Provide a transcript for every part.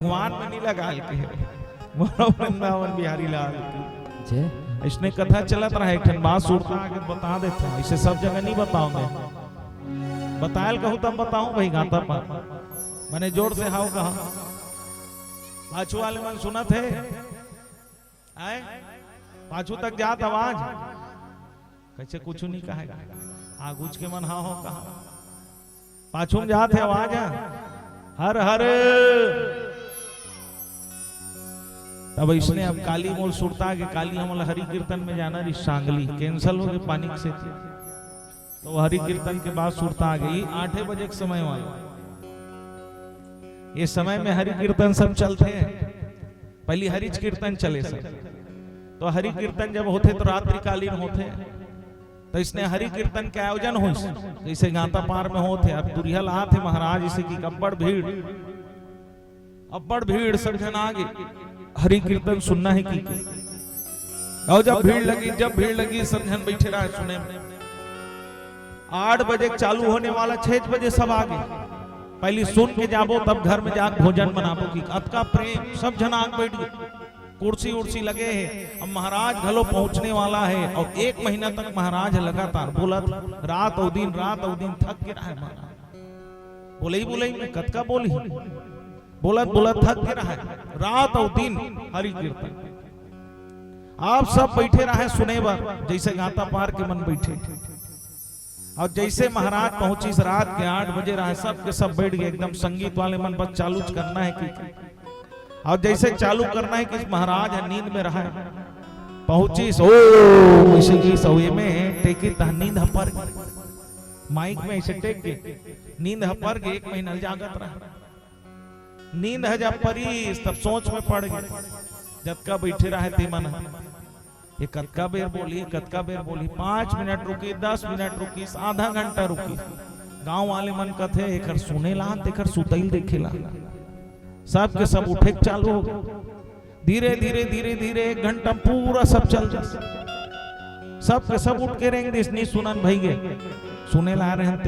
भगवान में नहीं लगा के बोलो वृंदावन बिहारी लाल की जय। इसने कथा चलत रहा एक ठन बात सुनता आगे बता देते हैं, इसे सब जगह नहीं बताऊंगे, बतायल कहूँ तब बताऊं भाई गाता पर मैंने जोर से हाउ कहा पाछू वाले मन सुना थे आए पाछू तक जात आवाज कैसे कुछ नहीं कहेगा आगुच के मन हाँ हो कहा पाछू में जात है आवाज हर हर तब इसने अब काली मोल सुरता के काली हमल हरि कीर्तन में जाना रही सांगली कैंसल हो गई पानी से तो हरि कीर्तन के बाद सुरता आ गई 8 बजे के समय वाला ये समय में हरि कीर्तन सब चलते हैं पहली हरिच कीर्तन चले सब तो हरि कीर्तन जब होते तो रात्रिकालीन होते तो इसने हरि कीर्तन के आयोजन हो जैसे गाता पार में होते अब दुरिहल आते महाराज इसे की अब्बड़ भीड़ सब जन आगे हरि कीर्तन सुनना है की और जब भीड़ लगी सब जन बैठे रहे सुने 8 बजे चालू होने वाला 6 बजे सब आगे पहले सुन के जाबो तब घर में जाकर भोजन बनाबो की अतका प्रेम सब जन आग बैठ गए कुर्सी उर्सी लगे हैं अब महाराज घलो पहुंचने वाला है और 1 महीना तक महाराज लगातार बोला रात और दिन थक के रहा है महाराज बोले ही मैं कतका बोली बोला थक के रहा है रात और दिन हरि कीर्तन आप सब बैठे रहे सुने बार जैसे गाता पार के मन बैठे और जैसे महाराज पहुंची रात के 8 बजे रहे सब के सब बैठ गए एकदम संगीत वाले मन बस चालू करना है कि और जैसे चालू करना है कि महाराज नींद में रहा पहुंची सोए में टेके नींद हपर माइक में ऐसे टेक के नींद हपर के 1 महीना जागत रहा नींद है जब परी तब सोच में पड़ गए जतका बैठे रहे थे मन ये कतका बेर बोली 5 मिनट रुकी 10 मिनट रुकी आधा घंटा रुकी गांव वाले मन कथे एकर सुने ला तेकर सुतैल देखेला सब के सब उठे चालू हो गए धीरे 1 घंटा पूरा सब चल सब के सब उठ के रहेंगे इसने सुनन भई गए सुने ला रहे हैं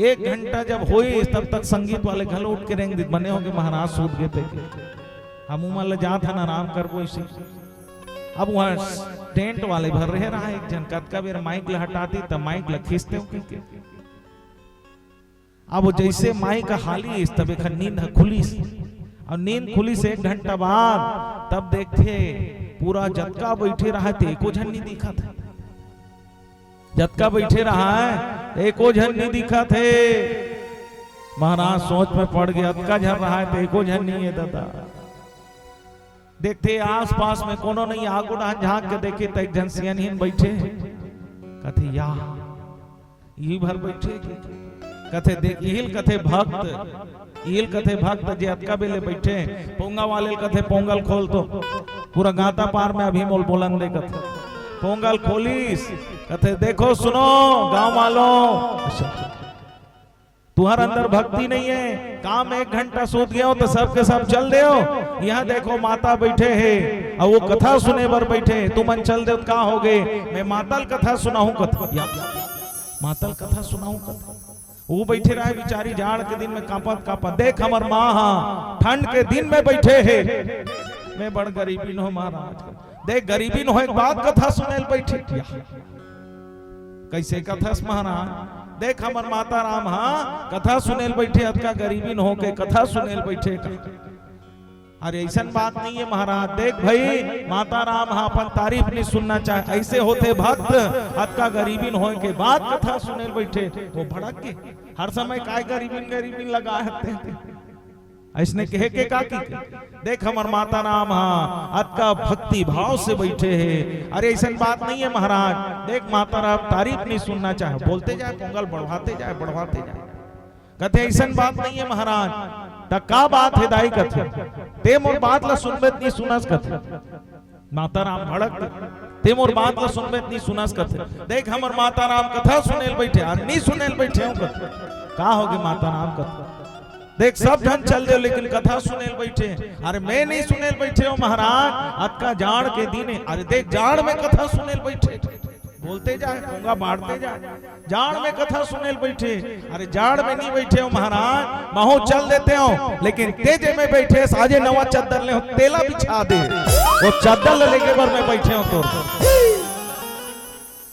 1 घंटा जब होई तब तक संगीत वाले घलो उठ के रहेंगे बने होंगे महाराज सूत गए थे हम उमल जा था आराम कर वो इसी अब वहां टेंट वाले भर रहे एक जन कतका बेर माइक ला हटाती तब माइक ला खींचते हो अब जैसे माइक का हाली तब एक नींद खुली और नींद खुली से 1 घंटा बाद तब देखते पूरा जतका बैठे रहा थे एको जन नहीं दिखा था जतका बैठे रहा है एको जन नहीं दिखा थे महाराज सोच में पड़ गया अतका झर रहा है तो एको जन नहीं है दादा देखते आसपास में कोनो नहीं आगो झांक के देखे तो एक जन सियानहीन बैठे कथे या ये भर बैठे कथे देख इहिल कथे भक्त जे अतका बेले बैठे पोंगा वाले कथे पोंगल खोल तो पूरा गाता पार में अभी मोल बोलन दे कथे पोंगल खोलीस कथे देखो सुनो गांव वालों तुम्हारे अंदर भक्ति नहीं है काम 1 घंटा सूत गए हो तो सबके सब चल दे यहाँ देखो माता बैठे हैं और वो कथा सुने बर बैठे तुम चल दे का हो गए मैं मातल कथा सुनाऊं कथा वो बैठे रहे बिचारी जाड़ के दिन में कापत देख हमर माँ ठंड के दिन में बैठे है मैं बड़ गरीबी न हो महाराज देख गरीबी न हो एक बात कथा सुने बैठे कैसे कथा महाराज देख हमर माता राम हाँ कथा सुनेल बैठे अतका गरीबी न हो के कथा सुनेल बैठे अरे ऐसा बात नहीं है महाराज देख भाई माता राम हाँ अपन तारीफ नहीं सुनना चाहे ऐसे होते भक्त अतका गरीबी न हो के बाद कथा सुनेल बैठे वो भड़क के हर समय काय गरीबी लगा ऐसने कहे के का की देख हमर माता राम हाँ अतका भक्ति भाव से बैठे हैं अरे ऐसा बात नहीं है महाराज देख माता राम तारीफ नहीं सुनना चाहे बोलते जाए पोंगल बढ़वाते जाए कहते ऐसा बात नहीं है महाराज तक का बात है दाई कथे ते मोर बात ला सुनबे नहीं सुनस कथे माता राम भड़क ते मोर बात ला सुनबे नहीं सुनस कथे देख हमर माता राम कथा सुनेल बैठे नहीं सुनेल बैठे कथे का होगे माता राम कथे देख सब जन चल दे लेकिन कथा सुनेल बैठे अरे मैं नहीं सुनेल बैठे हो महाराज अतका जाड़ के दिन अरे देख जाड़ में कथा सुनेल बैठे बोलते जाए, पोंगा बांटते जाए। जाड़ में कथा सुने बैठे, अरे जाड़ में नहीं बैठे हो महाराज, महू चल देते हो, लेकिन तेजे में बैठे साजे नवा चादर ले तेला बिछा दे, वो चादर लेके बर में बैठे हो तो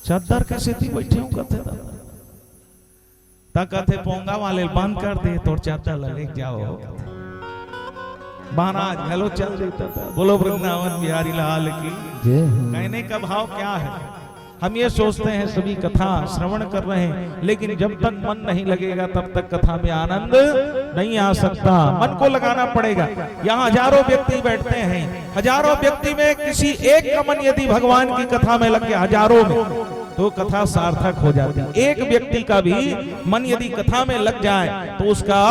चादर कैसे थी बैठे हो कहते ता कहते पोंगा वाले बंद कर दे तो चादर ले जाओ महाराज। हेलो चल देता था। बोलो वृंदावन बिहारी लाल की। कहने का भाव क्या है, हम ये सोचते हैं सभी कथा श्रवण कर रहे हैं, लेकिन जब तक मन नहीं लगेगा तब तक कथा में आनंद नहीं आ सकता। मन को लगाना पड़ेगा। यहाँ हजारों व्यक्ति बैठते हैं, हजारों व्यक्ति में किसी एक का मन यदि भगवान की कथा में लग गया, हजारों में, तो कथा सार्थक हो जाती है। एक व्यक्ति का भी मन यदि कथा में लग जाए तो उसका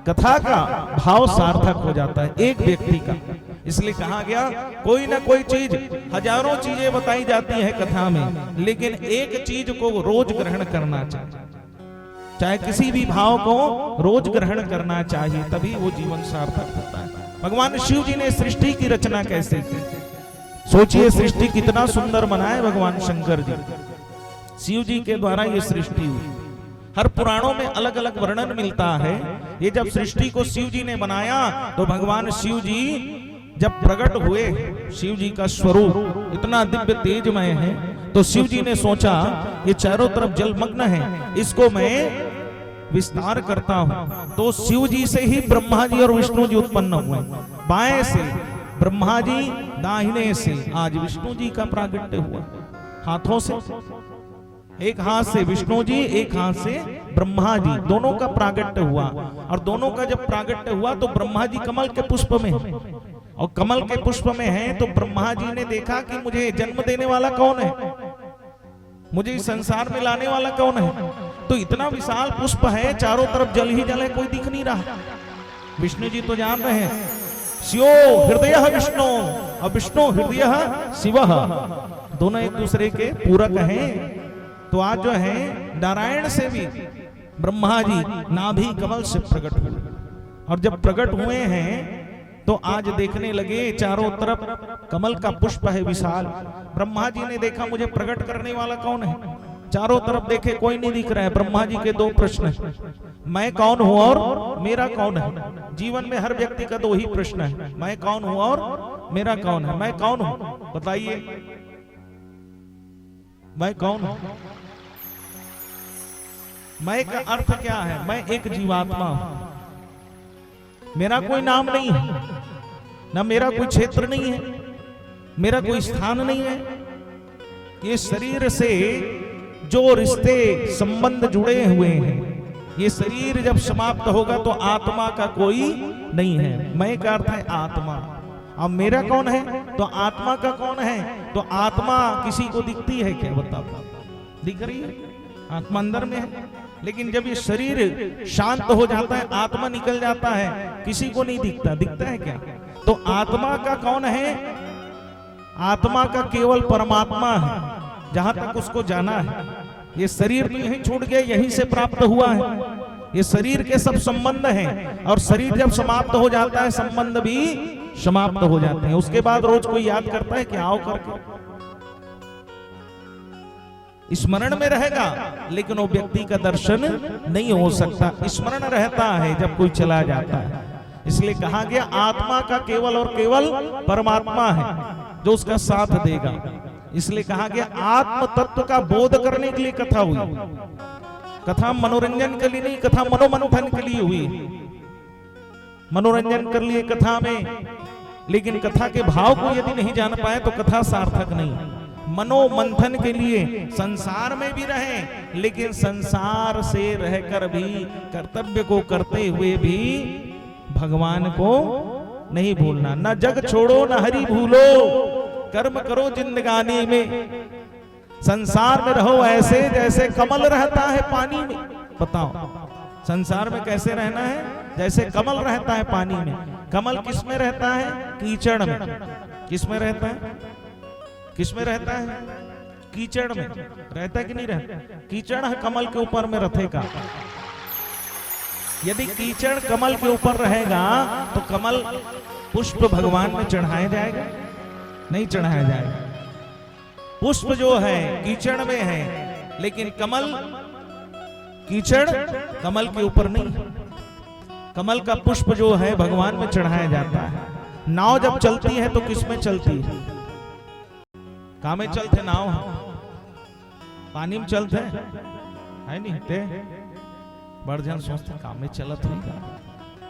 कथा का भाव सार्थक हो जाता है, एक व्यक्ति का। इसलिए कहा गया कोई ना कोई चीज, हजारों चीजें बताई जाती है कथा में, लेकिन एक चीज को रोज ग्रहण करना चाहिए, चाहे किसी भी भाव को रोज ग्रहण करना चाहिए, तभी वो जीवन सार्थक होता है। भगवान शिव जी ने सृष्टि की रचना कैसे की, सोचिए सृष्टि कितना सुंदर बनाए भगवान शंकर जी, शिव जी के द्वारा ये सृष्टि हुई। हर पुराणों में अलग अलग वर्णन मिलता है। ये जब सृष्टि को शिव जी ने बनाया तो भगवान शिव जी जब प्रकट हुए, शिव जी का स्वरूप इतना दिव्य तेजमय है, तो शिव जी ने सोचा ये चारों तरफ जलमग्न है, इसको मैं विस्तार करता हूं। तो शिव जी से ही ब्रह्मा जी और विष्णु जी उत्पन्न हुए। बाएं से ब्रह्मा जी, दाहिने से आज विष्णु जी का प्रागट्य हुआ। हाथों से, एक हाथ से विष्णु जी, एक हाथ से ब्रह्मा जी, दोनों का प्रागट्य हुआ। और दोनों का जब प्रागट्य हुआ तो ब्रह्मा जी कमल के पुष्प में, और कमल के पुष्प में हैं, तो ब्रह्मा जी ने देखा कि मुझे जन्म देने वाला कौन है, मुझे इस संसार में लाने वाला कौन है। तो इतना विशाल पुष्प है, चारों तरफ जल ही जल है, कोई दिख नहीं रहा। विष्णु जी तो जान रहे हैं, शिवो हृदय विष्णु और विष्णु हृदय शिव, दोनों एक दूसरे के पूरक हैं। तो आज जो है नारायण से भी ब्रह्मा जी नाभि कमल से प्रकट हुए, और जब प्रकट हुए हैं तो आज देखने लगे चारों तरफ कमल का पुष्प है विशाल। ब्रह्मा जी ने देखा मुझे प्रकट करने वाला कौन है, चारों तरफ देखे कोई नहीं दिख रहा है। ब्रह्मा जी के दो प्रश्न है, मैं कौन हूं और मेरा कौन है। जीवन में हर व्यक्ति का दो ही प्रश्न है, मैं कौन हूं और मेरा कौन है। मैं कौन हूं बताइए, मैं कौन हूं। मैं का अर्थ क्या है, मैं एक जीवात्मा हूं, मेरा कोई नाम नहीं है, ना मेरा कोई क्षेत्र नहीं है, मेरा कोई स्थान नहीं है। ये शरीर से जो रिश्ते संबंध जुड़े हुए हैं, ये शरीर जब समाप्त होगा तो आत्मा का कोई नहीं है। मैं का अर्थ है आत्मा। अब मेरा कौन है, तो आत्मा का कौन है। तो आत्मा किसी को दिखती है क्या, बताओ, दिख रही है, आत्मा अंदर में है। लेकिन जब ये शरीर शांत हो जाता है, आत्मा निकल जाता है, किसी को नहीं दिखता। दिखता है क्या। तो आत्मा का कौन है, आत्मा का केवल परमात्मा है, जहां तक उसको जाना है। ये शरीर तो यहीं छूट गया, यहीं से प्राप्त हुआ है। ये शरीर के सब संबंध हैं, और शरीर जब समाप्त हो जाता है संबंध भी समाप्त हो जाते हैं। उसके बाद रोज कोई याद करता है कि आओ करके, स्मरण में रहेगा, लेकिन वो व्यक्ति का दर्शन नहीं हो सकता। स्मरण रहता है जब कोई चला जाता है। इसलिए कहा गया आत्मा का केवल और केवल परमात्मा है जो उसका साथ देगा। इसलिए कहा गया आत्म तत्व का बोध करने के लिए कथा हुई। कथा मनोरंजन के लिए नहीं, कथा मनोमंथन के लिए हुई। मनोरंजन कर लिए कथा में, लेकिन कथा के भाव को यदि नहीं जान पाए तो कथा सार्थक नहीं। मनोमंथन के लिए संसार में भी रहें, लेकिन संसार से रहकर भी कर्तव्य को करते हुए भी भगवान को नहीं भूलना। न जग छोड़ो न हरि भूलो, कर्म करो जिंदगानी में। संसार में रहो ऐसे जैसे कमल रहता है पानी में। बताओ संसार में कैसे रहना है, जैसे कमल रहता है पानी में। कमल किस में रहता है, कीचड़ में। किस में रहता है, किस में रहता है, कीचड़ में रहता है कि नहीं रहता। कीचड़ है कमल के ऊपर में रथेगा। यदि कीचड़ कमल के ऊपर रहेगा तो कमल पुष्प भगवान में चढ़ाया जाएगा, नहीं चढ़ाया जाएगा। पुष्प जो है कीचड़ में है, लेकिन कमल कीचड़ कमल के ऊपर नहीं है। कमल का पुष्प जो है भगवान में चढ़ाया जाता है। नाव जब चलती है तो किस में चलती है? कहाँ में चलते नाव? पानी में चलते है नहीं ते बढ़ जान सोचते काम में चलत नहीं,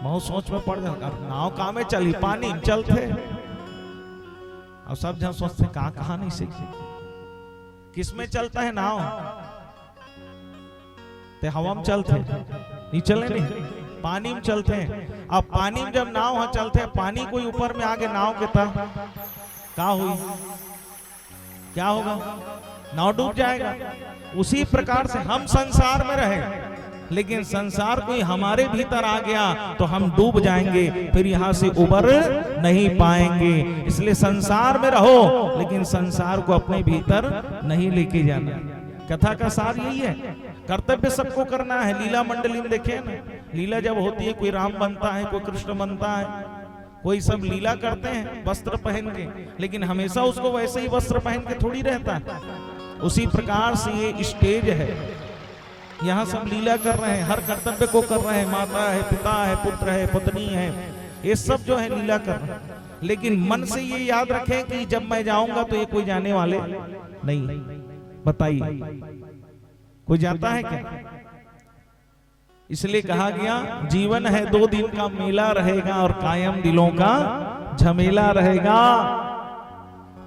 बहुत सोच में पड़ जाता। नाव कहाँ में चली? पानी में चलते। और सब जन सोचते कहाँ नहीं सीखते, किस में चलता है नाव? ते हवा में चलते नहीं, चले नहीं, पानी में चलते हैं। अब पानी में जब नाव चलते हैं, पानी कोई ऊपर में आगे नाव के था क्या हुई? क्या होगा? नाव डूब जाएगा। उसी प्रकार से हम संसार में रहे, लेकिन संसार कोई हमारे भीतर आ गया तो हम डूब जाएंगे, फिर यहाँ से उबर नहीं पाएंगे। इसलिए संसार में रहो, लेकिन संसार को अपने भीतर नहीं लेके जाना। कथा का सार यही है। कर्तव्य सबको करना है। लीला मंडली में देखे ना, लीला जब होती है, कोई राम बनता है, कोई कृष्ण बनता है, कोई सब लीला करते हैं वस्त्र पहन के, लेकिन हमेशा उसको वैसे ही वस्त्र पहन के थोड़ी रहता है। उसी प्रकार से ये स्टेज है, यहाँ सब लीला कर रहे हैं, हर कर्तव्य को कर रहे हैं। माता है, पिता है, पुत्र है, पत्नी है, ये सब जो है लीला कर रहे हैं। लेकिन मन से ये याद रखें कि जब मैं जाऊंगा तो ये कोई जाने वाले नहीं। बताइए कोई जाता है क्या? इसलिए कहा गया जीवन है 2 दिन का मेला रहेगा और कायम दिलों का झमेला रहेगा।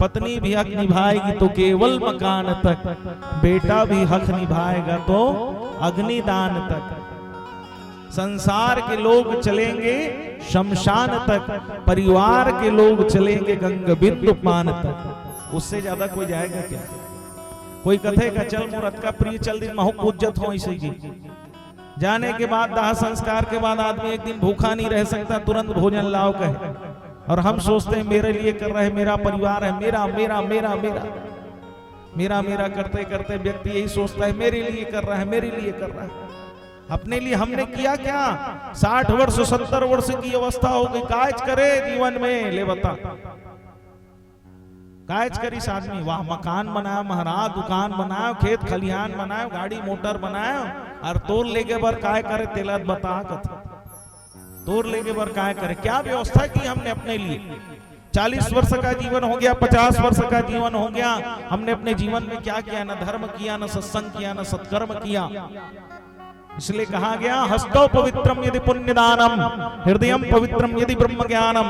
पत्नी भी हक निभाएगी तो केवल मकान तक, बेटा भी हक निभाएगा तो अग्निदान तक। संसार के लोग चलेंगे शमशान तक, परिवार के लोग चलेंगे गंग बिंदु पान तक। उससे ज्यादा कोई जाएगा क्या? कोई कथे का चल मुहूर्त का प्रिय चल दिन महु पूज्यत हो इसी की। जाने के बाद दाह संस्कार के बाद आदमी एक दिन भूखा नहीं रह सकता, तुरंत भोजन लाओ कहे। और हम सोचते हैं मेरे लिए कर रहे हैं, मेरा परिवार है, मेरा मेरा मेरा मेरा मेरा मेरा करते करते व्यक्ति यही सोचता है मेरे लिए कर रहा है, मेरे लिए कर रहा है। अपने लिए हमने किया क्या? 60 वर्ष 70 वर्ष की अवस्था हो गई, काज करे जीवन में? ले बता, काज करिस आदमी? वाह, मकान बनाया महाराज, दुकान बनाया, खेत खलिहान बनाया, गाड़ी मोटर बनाया, और तोड़ लेके बर काय करे? तेलत बता कथा तोड़ लेके बर काय करे? क्या व्यवस्था की हमने अपने लिए? 40 वर्ष का जीवन हो गया, 50 वर्ष का जीवन हो गया, हमने अपने जीवन में क्या किया? न धर्म किया, न सत्संग किया, न सत्कर्म किया। इसलिए कहा गया हस्तो पवित्रम यदि पुण्यदानम, हृदयम पवित्रम यदि ब्रह्म ज्ञानम,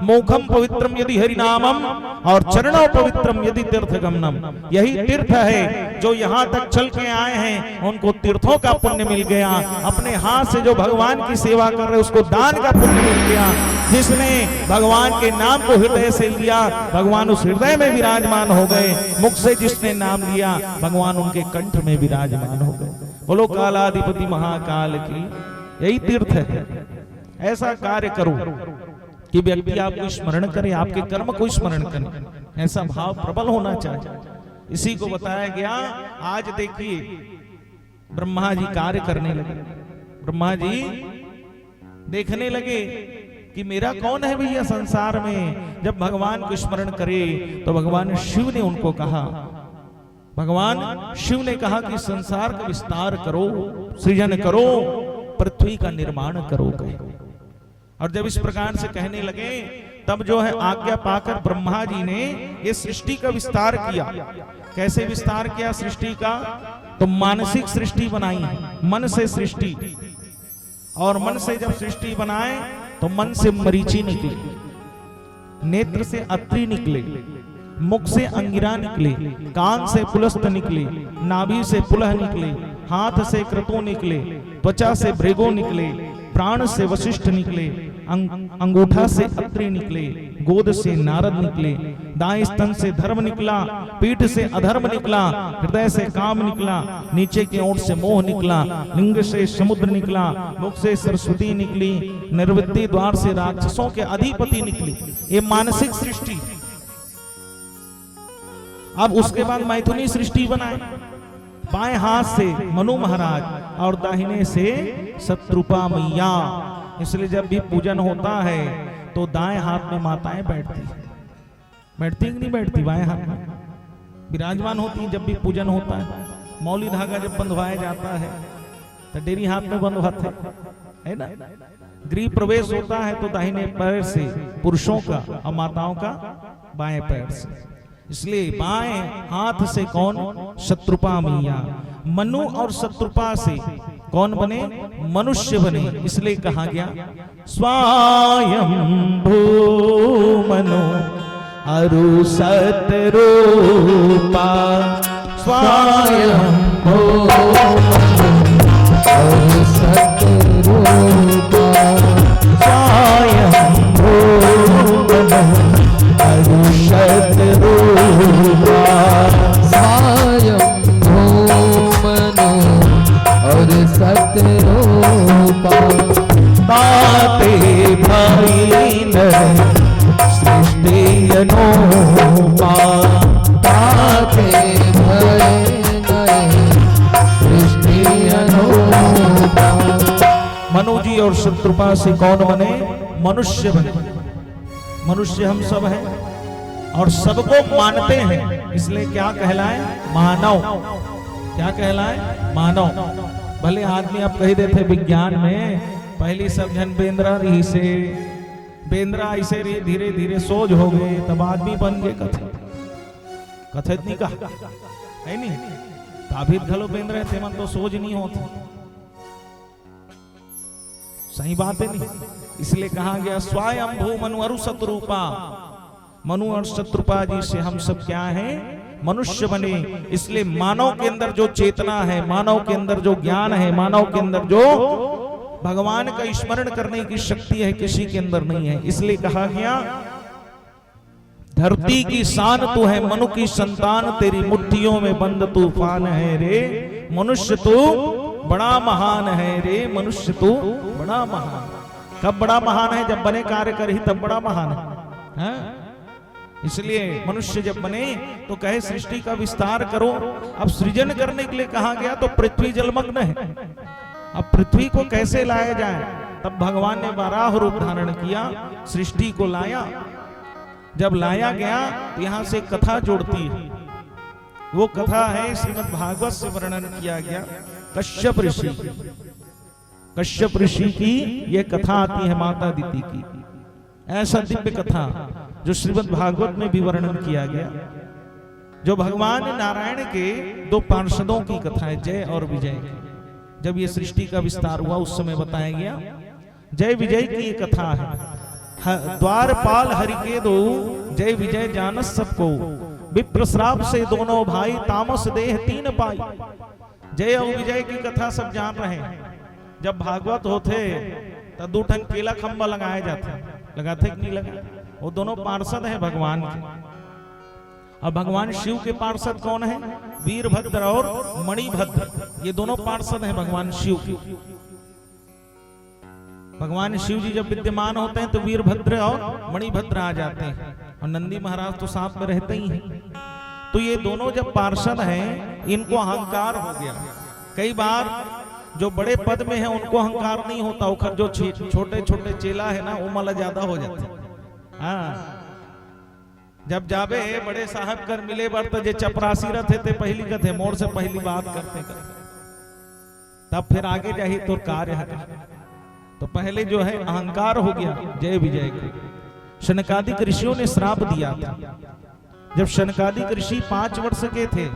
मुखम पवित्रम यदि हरिनामम, और चरणों पवित्रम यदि तीर्थगमनम। यही तीर्थ है जो यहाँ तक चल के आए हैं, उनको तीर्थों का पुण्य मिल गया। अपने हाथ से जो भगवान की सेवा कर रहे उसको दान का पुण्य मिल गया। जिसने भगवान के नाम को हृदय से लिया, भगवान उस हृदय में विराजमान हो गए। मुख से जिसने नाम लिया, भगवान उनके कंठ में विराजमान हो गए। बोलो कालाधिपति महाकाल की, यही तीर्थ है। ऐसा कार्य करो कि व्यक्ति आपको स्मरण करे, आपके कर्म को स्मरण करे, ऐसा भाव प्रबल होना चाहिए। इसी को बताया गया। आज देखिए ब्रह्मा जी कार्य करने लगे, ब्रह्मा जी देखने लगे कि मेरा कौन है भैया संसार में। जब भगवान को स्मरण करे तो भगवान शिव ने उनको कहा, भगवान शिव ने कहा कि संसार का विस्तार करो, सृजन करो, पृथ्वी का निर्माण करो। और जब इस प्रकार से कहने लगे, तब जो है आज्ञा पाकर ब्रह्मा जी ने ये सृष्टि का विस्तार किया। कैसे विस्तार किया सृष्टि का? तो मानसिक सृष्टि बनाई, मन से सृष्टि। और मन से जब सृष्टि बनाए तो मन से मरीचि निकले, नेत्र से अत्रि निकले, मुख से अंगिरा निकले, कान से पुलस्त निकले, नाभि से पुलह निकले, हाथ से क्रतु निकले, त्वचा से भृगु निकले, प्राण से वशिष्ठ निकले, अंगूठा से अत्रि निकले, गोद से नारद निकले, दाएं स्तन से धर्म निकला, पीठ से अधर्म निकला, हृदय से काम निकला, नीचे की ओर से मोह निकला, लिंग से समुद्र निकला, मुख से सरस्वती निकली, निर्वृत्ति द्वार से राक्षसों के अधिपति निकले। ये मानसिक सृष्टि। अब उसके बाद मैथुनी सृष्टि बनाए, बाएं हाथ से मनु महाराज और दाहिने से शत्रुपा मैया। इसलिए जब भी पूजन होता है तो दाएं हाथ में माताएं बैठती, बैठती कि नहीं बैठती? बाएं हाथ में विराजमान होती है जब भी पूजन होता है। मौली धागा जब बंधवाया जाता है तो डेरी हाथ में बंधवाते है ना। गृह प्रवेश होता है तो दाहिने पैर से पुरुषों का और माताओं का बाएं पैर से। इसलिए बाएं हाथ से कौन? शत्रुपा मैया। मनु और शत्रुपा से कौन बने? मनुष्य बने। इसलिए कहा गया स्वायंभू मनु अरु सतरूपा। स्वायंभू अरु सतरूपा। स्वायंभू मनु अरु सतरूपा। स्वायंभू मनु और सतरूपा। ताते भाई सृष्टि अनूपा। ताते भय सृष्टि अनूपा। मनु जी और शत्रुपा से कौन बने? मनुष्य बने। मनुष्य हम सब हैं और सबको मानते हैं, इसलिए क्या कहलाए? मानव। क्या कहलाए? मानव। भले आदमी आप कह देते विज्ञान में पहली सब जन बेंद्रा रही से बेंद्रा ऐसे धीरे धीरे सोच हो गए तब आदमी बन गए कथित। कथित नहीं कहा है नहीं ताभित घलो बेंद्रा थे मन तो सोच नहीं होती। सही बात है नहीं। इसलिए कहा गया स्वयंभू मनु अरु शत्रुपा। मनु और शत्रुपा जी से हम सब क्या हैं? मनुष्य बने। इसलिए मानव के अंदर जो चेतना है, मानव के अंदर जो ज्ञान है, मानव के अंदर जो भगवान का स्मरण करने की शक्ति है, किसी के अंदर नहीं है। इसलिए कहा गया धरती की शान तू है, मनु की संतान, तेरी मुट्ठियों में बंद तूफान है रे। मनुष्य तू बड़ा महान है रे। मनुष्य तू बड़ा महान। कब बड़ा महान है? जब बने कार्य कर ही तब बड़ा महान है। इसलिए मनुष्य जब बने तो कहे सृष्टि का विस्तार करो। अब सृजन करने के लिए कहा गया तो पृथ्वी जलमग्न है। अब पृथ्वी को कैसे लाया जाए? तब भगवान ने वाराह रूप धारण किया, सृष्टि को लाया। जब लाया गया तो यहां से कथा जोड़ती है। वो कथा है श्रीमद् भागवत से वर्णन किया गया कश्यप ऋषि। कश्यप ऋषि की ये कथा आती है माता दीति की। ऐसा दिव्य कथा जो श्रीमद् भागवत में भी वर्णन किया गया, जो भगवान नारायण के दो पार्षदों की कथा है, जय और विजय की। जब ये सृष्टि का विस्तार हुआ उस समय बताया गया जय विजय की ये कथा है। द्वारपाल हरि के दो जय विजय जानस सबको। विप्रश्राप से दोनों भाई तामस देह तीन पाई। जय और विजय की कथा सब जान रहे हैं। जब भागवत होते तो दो ठन केला खंबा लगाए जाते, लगाते कि नहीं लगा? वो दोनों पार्षद हैं भगवान के। अब भगवान शिव के पार्षद कौन है? वीरभद्र और मणिभद्र। ये दोनों पार्षद हैं भगवान शिव के। भगवान शिव जी जब विद्यमान होते हैं तो वीरभद्र और मणिभद्र आ जाते हैं और नंदी महाराज तो साथ में रहते ही हैं। तो ये दोनों जब पार्षद हैं इनको अहंकार हो गया। कई बार जो बड़े पद में है उनको अहंकार नहीं होता, उखर जो छोटे छोटे चेला है ना वो मला ज्यादा हो जाते। हाँ, जब जाबे बड़े साहब कर मिले बार तो जे चपरासी रहते थे पहली कथे मोर से पहली बात करते तब फिर आगे जाही तो कार्य है। तो पहले जो है अहंकार हो गया जय विजय को। शनकादिक ऋषियों ने श्राप दिया था। जब शनकादिक ऋषि 5 वर्ष के थे,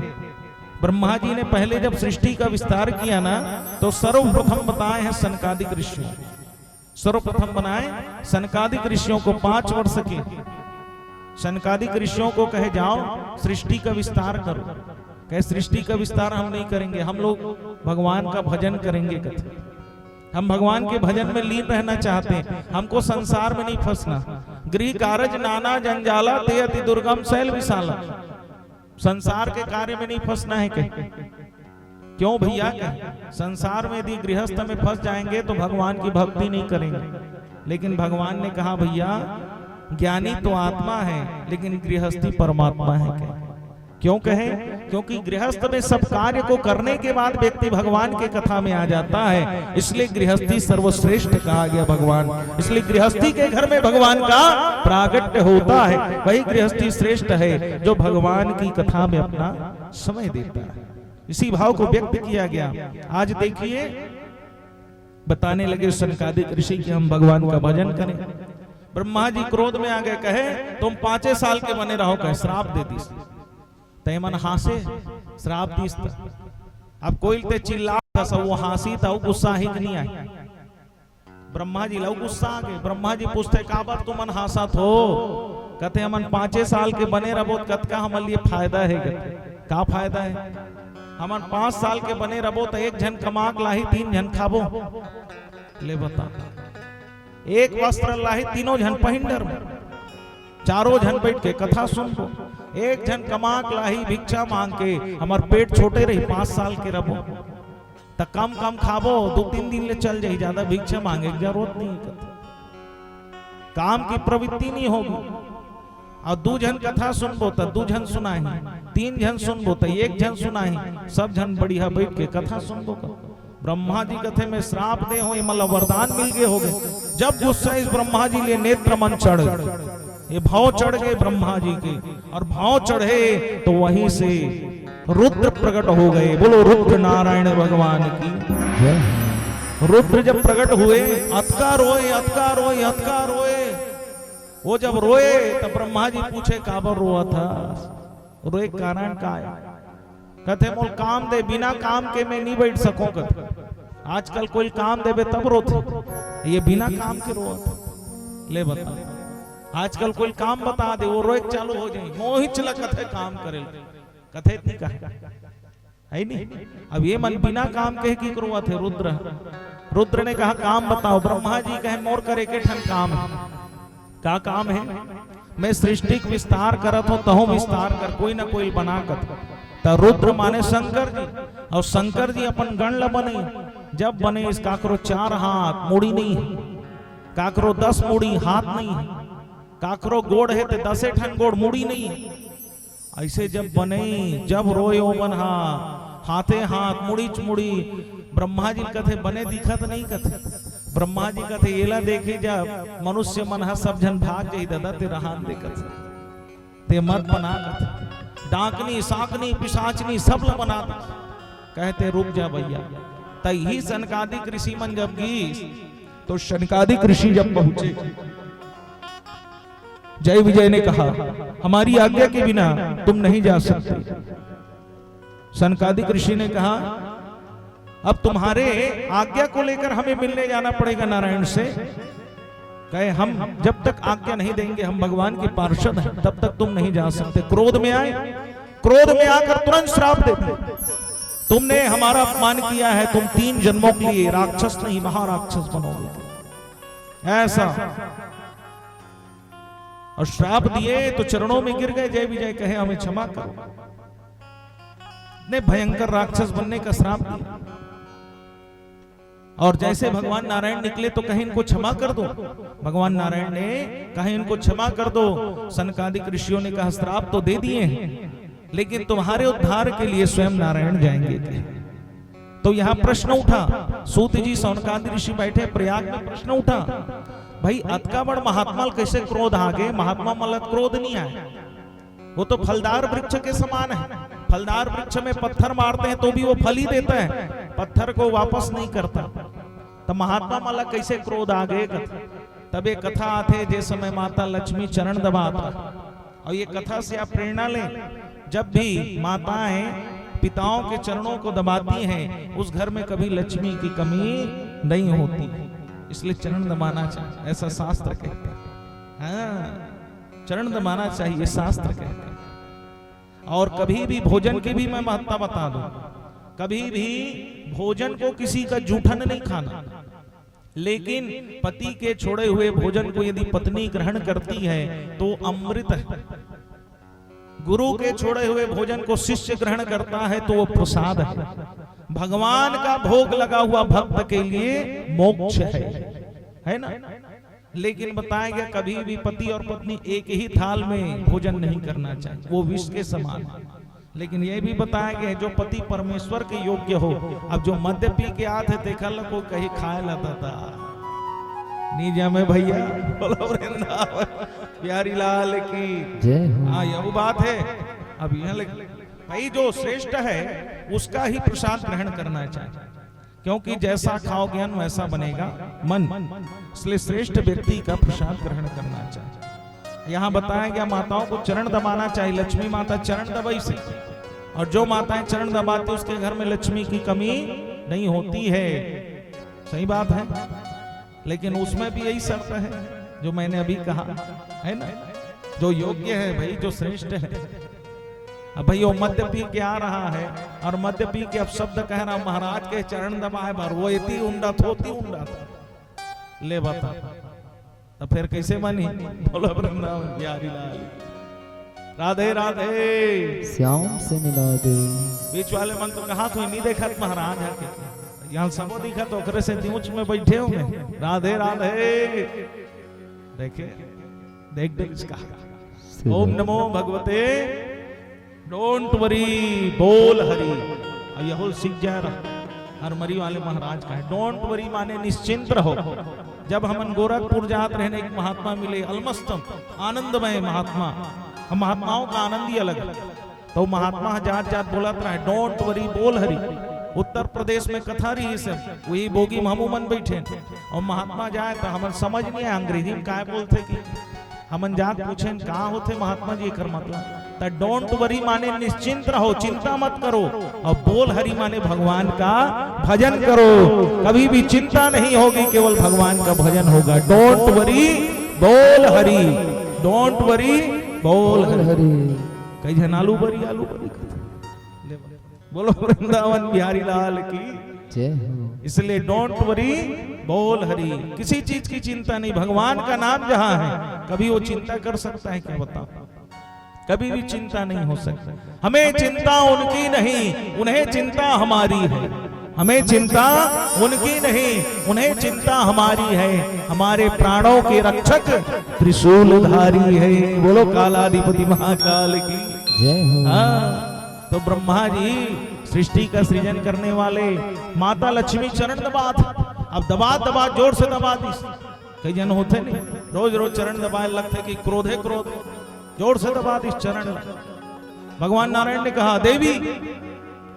ब्रह्मा जी ने पहले जब सृष्टि का विस्तार किया ना तो सर्वप्रथम बताए हैं शनकादिक ऋषियों। सर्वप्रथम बनाए शनकादिक ऋषियों को 5 वर्ष के। शनकादिक ऋषियों को कहे जाओ सृष्टि का विस्तार करो। कहे सृष्टि का विस्तार हम नहीं करेंगे, हम लोग भगवान का भजन करेंगे। कथे हम भगवान के भजन में लीन रहना चाहते हैं, हमको संसार में नहीं फंसना। गृह कारज नाना जंजाला ते अति दुर्गम शैल विशाला। संसार के कार्य में नहीं फंसना है। कहे क्यों भैया? कहे संसार में यदि गृहस्थ में फंस जाएंगे तो भगवान की भक्ति नहीं करेंगे। लेकिन भगवान ने कहा भैया ज्ञानी तो आत्मा है लेकिन गृहस्थी परमात्मा है। क्यों कहे? क्योंकि गृहस्थ में सब कार्य को करने के बाद व्यक्ति भगवान के कथा में आ जाता है, इसलिए गृहस्थी सर्वश्रेष्ठ कहा गया भगवान। इसलिए गृहस्थी के घर में भगवान का प्रागट्य होता है, वही गृहस्थी श्रेष्ठ है जो भगवान की कथा में अपना समय देता है। इसी भाव को व्यक्त किया गया। आज देखिए बताने लगे सनकादिक ऋषि कि हम भगवान का भजन करें। ब्रह्मा जी क्रोध में आ गए, कहे तुम 5 साल के बने रहो, कहे श्राप दे दी। तैमन हासे श्राप दी। अब कोई ते चिल्ला था, वो हासी था, वो गुस्सा ही नहीं आई। ब्रह्मा जी लो गुस्सा आ गए। ब्रह्मा जी पूछते का बात तुमन हासा थो? कहते हमन 5 साल के बने रहो, कत का हमारे लिए फायदा है? का फायदा है? हमन 5 साल के बने रहो तो एक जन कमाक लाही 3 जन खाबो। ले बता, एक वस्त्र लाही 3 जन पहिंडर में, 4 जन बैठ के कथा सुनको। एक जन कमाक लाही भिक्षा मांग के, हमार पेट छोटे रही 5 साल के रहो तो कम कम खाबो, 2-3 दिन ले चल जाए, ज्यादा भिक्षा मांगे की जरूरत नहीं है। काम की प्रवृत्ति नहीं होगी। और 2 जन कथा सुनबो तो 2 जन सुनाही, 3 जन सुनबो तो 1 जन सुनाही, सब जन बढ़िया बैठ के कथा सुनबो। ब्रह्मा जी कथे में श्राप दे हो, मतलब वरदान मिल गए हो गए। जब गुस्सा इस ब्रह्मा जी ले नेत्र मन चढ़, ये भाव चढ़ गए ब्रह्मा जी के, और भाव चढ़े तो वहीं से रुद्र प्रकट हो गए। बोलो रुद्र नारायण भगवान की। रुद्र जब प्रकट हुए, अतका रोए, अतका रोए, अतका रोए। वो जब रोए तब ब्रह्मा जी पूछे काबर रोआ था? रोए कारण का है? कहते मोल काम दे, बिना काम के मैं नहीं बैठ सकूं। कहते आजकल कोई काम देवे तब रोते, ये बिना काम के रोआ था। ले बता, आजकल कोई काम बता दे वो रोए चालू हो जाए, मोहि चला कथे काम करे, कथे इतनी कहे है नहीं। अब ये मन बिना काम कहे की करुआ थे रुद्र। रुद्र ने कहा काम बताओ। ब्रह्मा जी कहे मोर करे के ठन काम है। का काम है? मैं सृष्टि का विस्तार करत हूं, तहु विस्तार कर, कोई ना कोई बना कर। तो रुद्र माने शंकर जी, और शंकर जी अपन गण ल बने। जब बने इस काकरो 4 हाथ मुड़ी नहीं है, काकरो 10 मुड़ी हाथ नहीं है, काकरो गोड़ है तो 10 ठन गोड़ मुड़ी नहीं है। ऐसे जब बने, जब रोए ओ बन हाथे हाथ मुड़ी मुड़ी। ब्रह्मा जी कथे बने दिखत नहीं कथे। ब्रह्मा जी कथे येला देखे जब मनुष्य मन हा सब जन भाग जाई दादा ते रहान देखत ते मत बना कथे। डाकनी साकनी पिशाचनी सब ल बना दे। कहते रुक जा भैया। तई ही सनकादिक ऋषि मन जब गई तो सनकादिक ऋषि जब पहुंचे, जय विजय ने कहा हमारी आज्ञा के बिना तुम नहीं जा सकते। सनकादिक ऋषि ने कहा अब तुम्हारे आज्ञा को लेकर हमें मिलने जाना पड़ेगा नारायण से। कहे हम जब तक आज्ञा नहीं देंगे, हम भगवान के पार्षद हैं, तब तक तुम नहीं जा सकते। क्रोध में आए, क्रोध में आकर तुरंत श्राप देते, तुमने हमारा अपमान किया है, तुम 3 जन्मों के लिए राक्षस नहीं महाराक्षस बनोगे, ऐसा। और श्राप दिए तो चरणों में गिर गए। जय विजय कहे हमें क्षमा करो। ने भयंकर राक्षस बनने का श्राप दिया। और जैसे भगवान नारायण निकले तो कहीं इनको क्षमा कर दो। भगवान नारायण ने कहा इनको क्षमा कर दो। सनकादिक ऋषियों ने कहा श्राप तो दे दिए हैं, लेकिन तुम्हारे उद्धार के लिए स्वयं नारायण जाएंगे। तो यहां प्रश्न उठा, सूत जी सनकादिक ऋषि बैठे प्रयाग में, प्रश्न उठा भाई अतका बड़ महात्मा कैसे क्रोध आ गए? महात्मा मलत क्रोध नहीं आए, वो तो फलदार वृक्ष के समान है। फलदार वृक्ष में पत्थर मारते हैं तो भी वो फल ही देता है, पत्थर को वापस नहीं करता। तो महात्मा माला कैसे क्रोध आ गए? तब ये कथा आते जिस समय माता लक्ष्मी चरण दबाता। और ये कथा से आप प्रेरणा लें, जब भी माताएं पिताओं के चरणों को दबाती हैं, उस घर में कभी लक्ष्मी की कमी नहीं होती। इसलिए चरण दबाना चाहिए, ऐसा शास्त्र कहते हैं। हाँ, चरण दबाना चाहिए, शास्त्र कहते हैं। और कभी भी भोजन की भी मैं महत्ता बता दूं, कभी भी भोजन को किसी का जूठन नहीं खाना। लेकिन पति के छोड़े हुए भोजन को यदि पत्नी ग्रहण करती है तो अमृत है। गुरु के छोड़े हुए भोजन को शिष्य ग्रहण करता है तो वो प्रसाद है। भगवान का भोग लगा हुआ भक्त के लिए मोक्ष है ना। लेकिन बताया गया कभी भी पति और पत्नी एक ही थाल में भोजन नहीं करना चाहिए, वो विष के समान है। लेकिन ये भी बताया गया है जो पति परमेश्वर के योग्य हो। अब जो मद्य पी के आते देखा को कहीं खाए लाता था नीजा में भैया बोलो वृंदावन बिहारी लाल की जय हो। हाँ ये वो बात है। अब यहाँ भाई जो श्रेष्ठ है उसका ही प्रसाद ग्रहण करना चाहिए, क्योंकि जैसा खाओगे अन्न वैसा बनेगा मन, इसलिए श्रेष्ठ व्यक्ति का प्रसाद ग्रहण करना चाहिए। यहाँ बताया गया माताओं को चरण दबाना चाहिए, लक्ष्मी माता चरण दबाई से, और जो माताएं चरण दबाती उसके घर में लक्ष्मी की कमी नहीं होती है। सही बात है, लेकिन उसमें भी यही शर्त है जो मैंने अभी कहा है ना, जो योग्य है भाई, जो श्रेष्ठ है। अब भाई वो मद्य पी के आ रहा है और मद्य पी के अब शब्द कह रहा महाराज के चरण दबाए बार वो इतनी उंडा थोती उंडा था ले बता, तो फिर कैसे बनी? बोलो वृंदावन बिहारी लाल राधे राधे श्याम से मिला दे। बीच वाले मन तो कहा तो नहीं देखा महाराज है, यहाँ सबको दिखा तो ओकरे से ऊंच में बैठे होंगे। राधे राधे देखे देख देख इसका। ओम नमो भगवते डोंट वरी बोल हरि। अब यह सीख जा रहा हरमरी वाले महाराज का है। डोंट वरी माने निश्चिंत रहो। जब हम गोरखपुर जात रहने एक महात्मा मिले, अलमस्तम आनंदमय महात्मा, हम महात्माओं का आनंद ही अलग है। तो महात्मा जात जात बोला रहा है डोंट वरी बोल हरि। उत्तर प्रदेश में कथा रही सब, वही बोगी हमूमन बैठे और महात्मा जाए तो हम समझ नहीं आया अंग्रेजी में क्या बोलते कि हमन जात पूछे कहा होते महात्मा जी कर मतलब। तो डोंट वरी माने निश्चिंत रहो, चिंता मत करो, और बोल हरि माने भगवान का भजन करो। कभी भी चिंता नहीं होगी, केवल भगवान का भजन होगा। डोंट वरी बोल हरि, डोंट वरी बोल हरि। कई जन आलू बरी बोलो वृंदावन बिहारी लाल की जय हो। इसलिए डोंट वरी बोल हरि। किसी चीज की चिंता नहीं, भगवान का नाम जहां है कभी वो चिंता कर सकता है क्या बताओ? कभी भी चिंता नहीं हो सकता। हमें चिंता उनकी नहीं, उन्हें चिंता हमारी है। हमें चिंता उनकी नहीं, उन्हें चिंता हमारी है। हमारे प्राणों के रक्षक त्रिशूलधारी है। बोलो कालाधिपति महाकाल की जय हो। हाँ, तो ब्रह्मा जी सृष्टि का सृजन करने वाले, माता लक्ष्मी चरण दबा था। अब दबा दबा जोर से दबा दी। कई जन होते नहीं रोज रोज चरण दबाए लगते कि क्रोधे क्रोध, जोर से दबा दी चरण। भगवान नारायण ने कहा देवी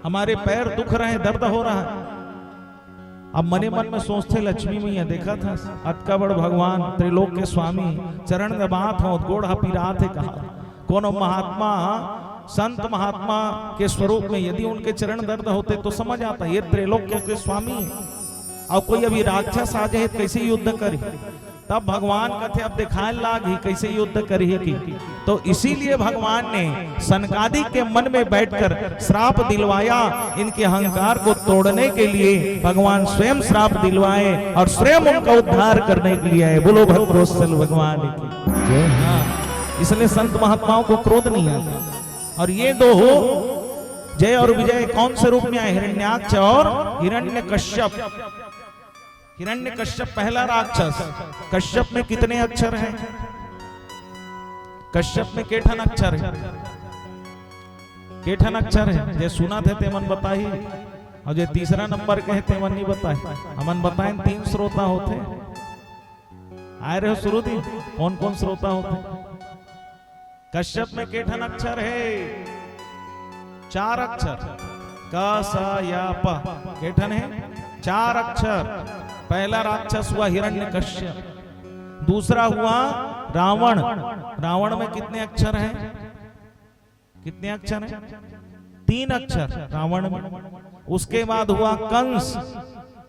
हमारे पैर दुख रहे हैं, दर्द हो रहा है। अब मने मन में सोचते लक्ष्मी मैया देखा था अतका बड़ भगवान त्रिलोक के स्वामी चरण दबात हो गोड़ पीरा थे। कहा कोनो महात्मा संत महात्मा के स्वरूप में यदि उनके चरण दर्द होते तो समझ आता ये त्रिलोक के स्वामी है। और कोई अभी राक्षस आ जाए कैसे युद्ध करे? तब भगवान कहते अब दिखाए लाग ही कैसे युद्ध करेगी। तो इसीलिए भगवान ने सनकादिक के मन में बैठकर श्राप दिलवाया। इनके अहंकार को तोड़ने के लिए भगवान स्वयं श्राप दिलवाए और स्वयं उनका उद्धार करने के लिए आए। बोलो भक्तवत्सल भगवान की। इसलिए संत महात्माओं को क्रोध नहीं आता। और ये दो हो जय और विजय कौन से रूप में आए? हिरण्याक्ष और हिरण्यकश्यप। हिरण्यकश्यप पहला राक्षस। कश्यप में कितने अक्षर हैं? कश्यप में केठन अक्षर है। केठन अक्षर है जे सुना थे तेमन बताई, और जे तीसरा नंबर के है तेमन नहीं बताए। हमन बताएं 3 श्रोता होते आए रहे शुरू थी। कौन कौन श्रोता होते? कश्यप में केठन अक्षर है 4 अक्षर क स य प। केठन है 4 अक्षर। पहला राक्षस हुआ हिरण्यकश्यप, दूसरा हुआ रावण। रावण में कितने अक्षर हैं? कितने अक्षर हैं? 3 अक्षर रावण में। उसके बाद हुआ कंस।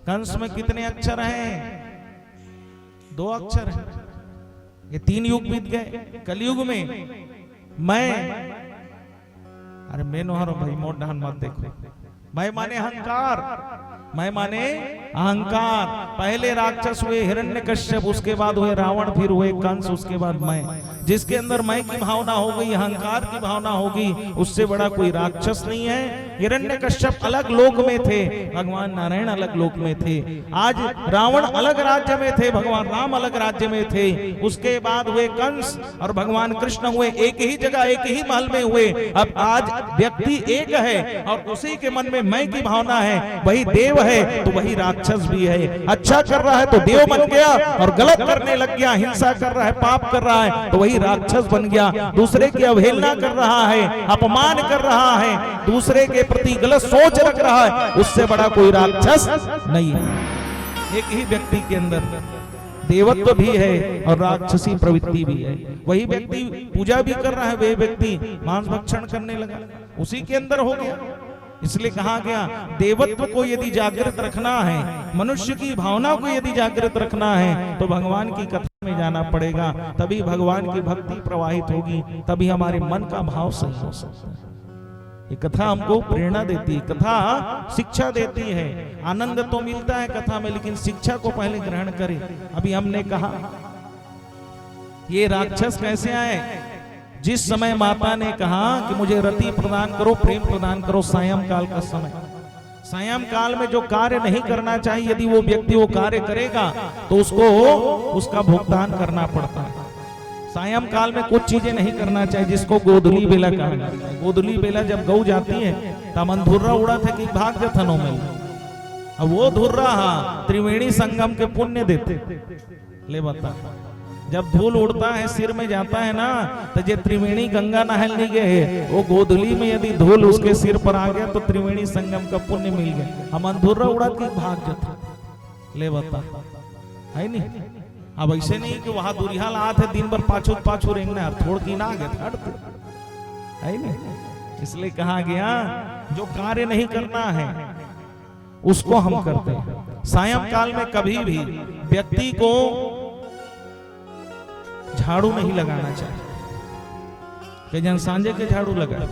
कंस में कितने अक्षर हैं? 2 अक्षर हैं। ये 3 युग बीत गए। कलयुग में मैं, अरे मैं नोहरो भाई मोट ढान मत देखो। मैं माने अहंकार, मैं माने अहंकार। पहले राक्षस हुए हिरण्यकश्यप, उसके बाद हुए रावण, फिर हुए कंस, उसके बाद मैं। जिसके अंदर मैं की भावना हो गई, अहंकार की भावना होगी, उससे बड़ा कोई राक्षस नहीं है हिरण्यकश्यप अलग लोक में थे, भगवान नारायण अलग लोक में थे। आज रावण अलग राज्य में थे, भगवान राम अलग राज्य में थे। उसके बाद हुए कंस और भगवान कृष्ण हुए एक ही जगह एक ही महल में हुए। अब आज व्यक्ति एक है और उसी के मन में मैं की भावना है, वही देव है तो वही राक्षस भी है। अच्छा कर रहा है तो देव बन गया और गलत करने लग गया, हिंसा कर रहा है, पाप कर रहा है तो वही राक्षस बन गया। दूसरे की अवहेलना कर रहा है, अपमान कर रहा है, दूसरे के प्रति गलत सोच रख रहा है, उससे बड़ा कोई राक्षस नहीं है। एक ही व्यक्ति के अंदर देवत्व भी है और राक्षसी प्रवृत्ति भी है। वही व्यक्ति पूजा भी कर रहा है, वही व्यक्ति मांस भक्षण करने लगा, उसी के अंदर हो गया। इसलिए कहा गया देवत्व को यदि जागृत रखना है, मनुष्य की भावना को यदि जागृत रखना है तो भगवान की कथा में जाना पड़ेगा, तभी भगवान की भक्ति प्रवाहित होगी, तभी हमारे मन का भाव सही हो सकता है। ये कथा हमको प्रेरणा देती है, कथा शिक्षा देती है। आनंद तो मिलता है कथा में, लेकिन शिक्षा को पहले ग्रहण करें। अभी हमने कहा ये राक्षस कैसे आए? जिस समय माता ने कहा कि मुझे रति प्रदान करो, प्रेम प्रदान करो, सायंकाल का समय, सायंकाल में जो कार्य नहीं करना चाहिए यदि वो व्यक्ति वो कार्य करेगा तो उसको उसका भुगतान करना पड़ता है। सायंकाल में कुछ चीजें नहीं करना चाहिए, जिसको गोधुली बेला कहा जाता है। गोधुली बेला जब गौ जाती है तब अंधुर्रा उड़ा था कि भाग जथनों में, अब वो धुर्रा त्रिवेणी संगम के पुण्य देते। ले बता, जब धूल उड़ता है सिर में जाता है ना, तो जे त्रिवेणी गंगा नहल नहीं गए, वो गोधुली में यदि धूल उसके सिर पर आ गया तो त्रिवेणी संगम का पुण्य मिल गया। हम अंधुर्रा उड़ा के भाग जाते। ले बता, है नहीं? अब ऐसे नहीं कि वहां दुरिहाल आते दिन भर पाछू पाछू रेंगना, थोड़ की ना गए है नहीं। इसलिए कहा गया जो कार्य नहीं करना है उसको हम करते हैं। सायंकाल में कभी भी व्यक्ति को झाड़ू नहीं लगाना चाहिए कि जन सांझे के झाड़ू लगा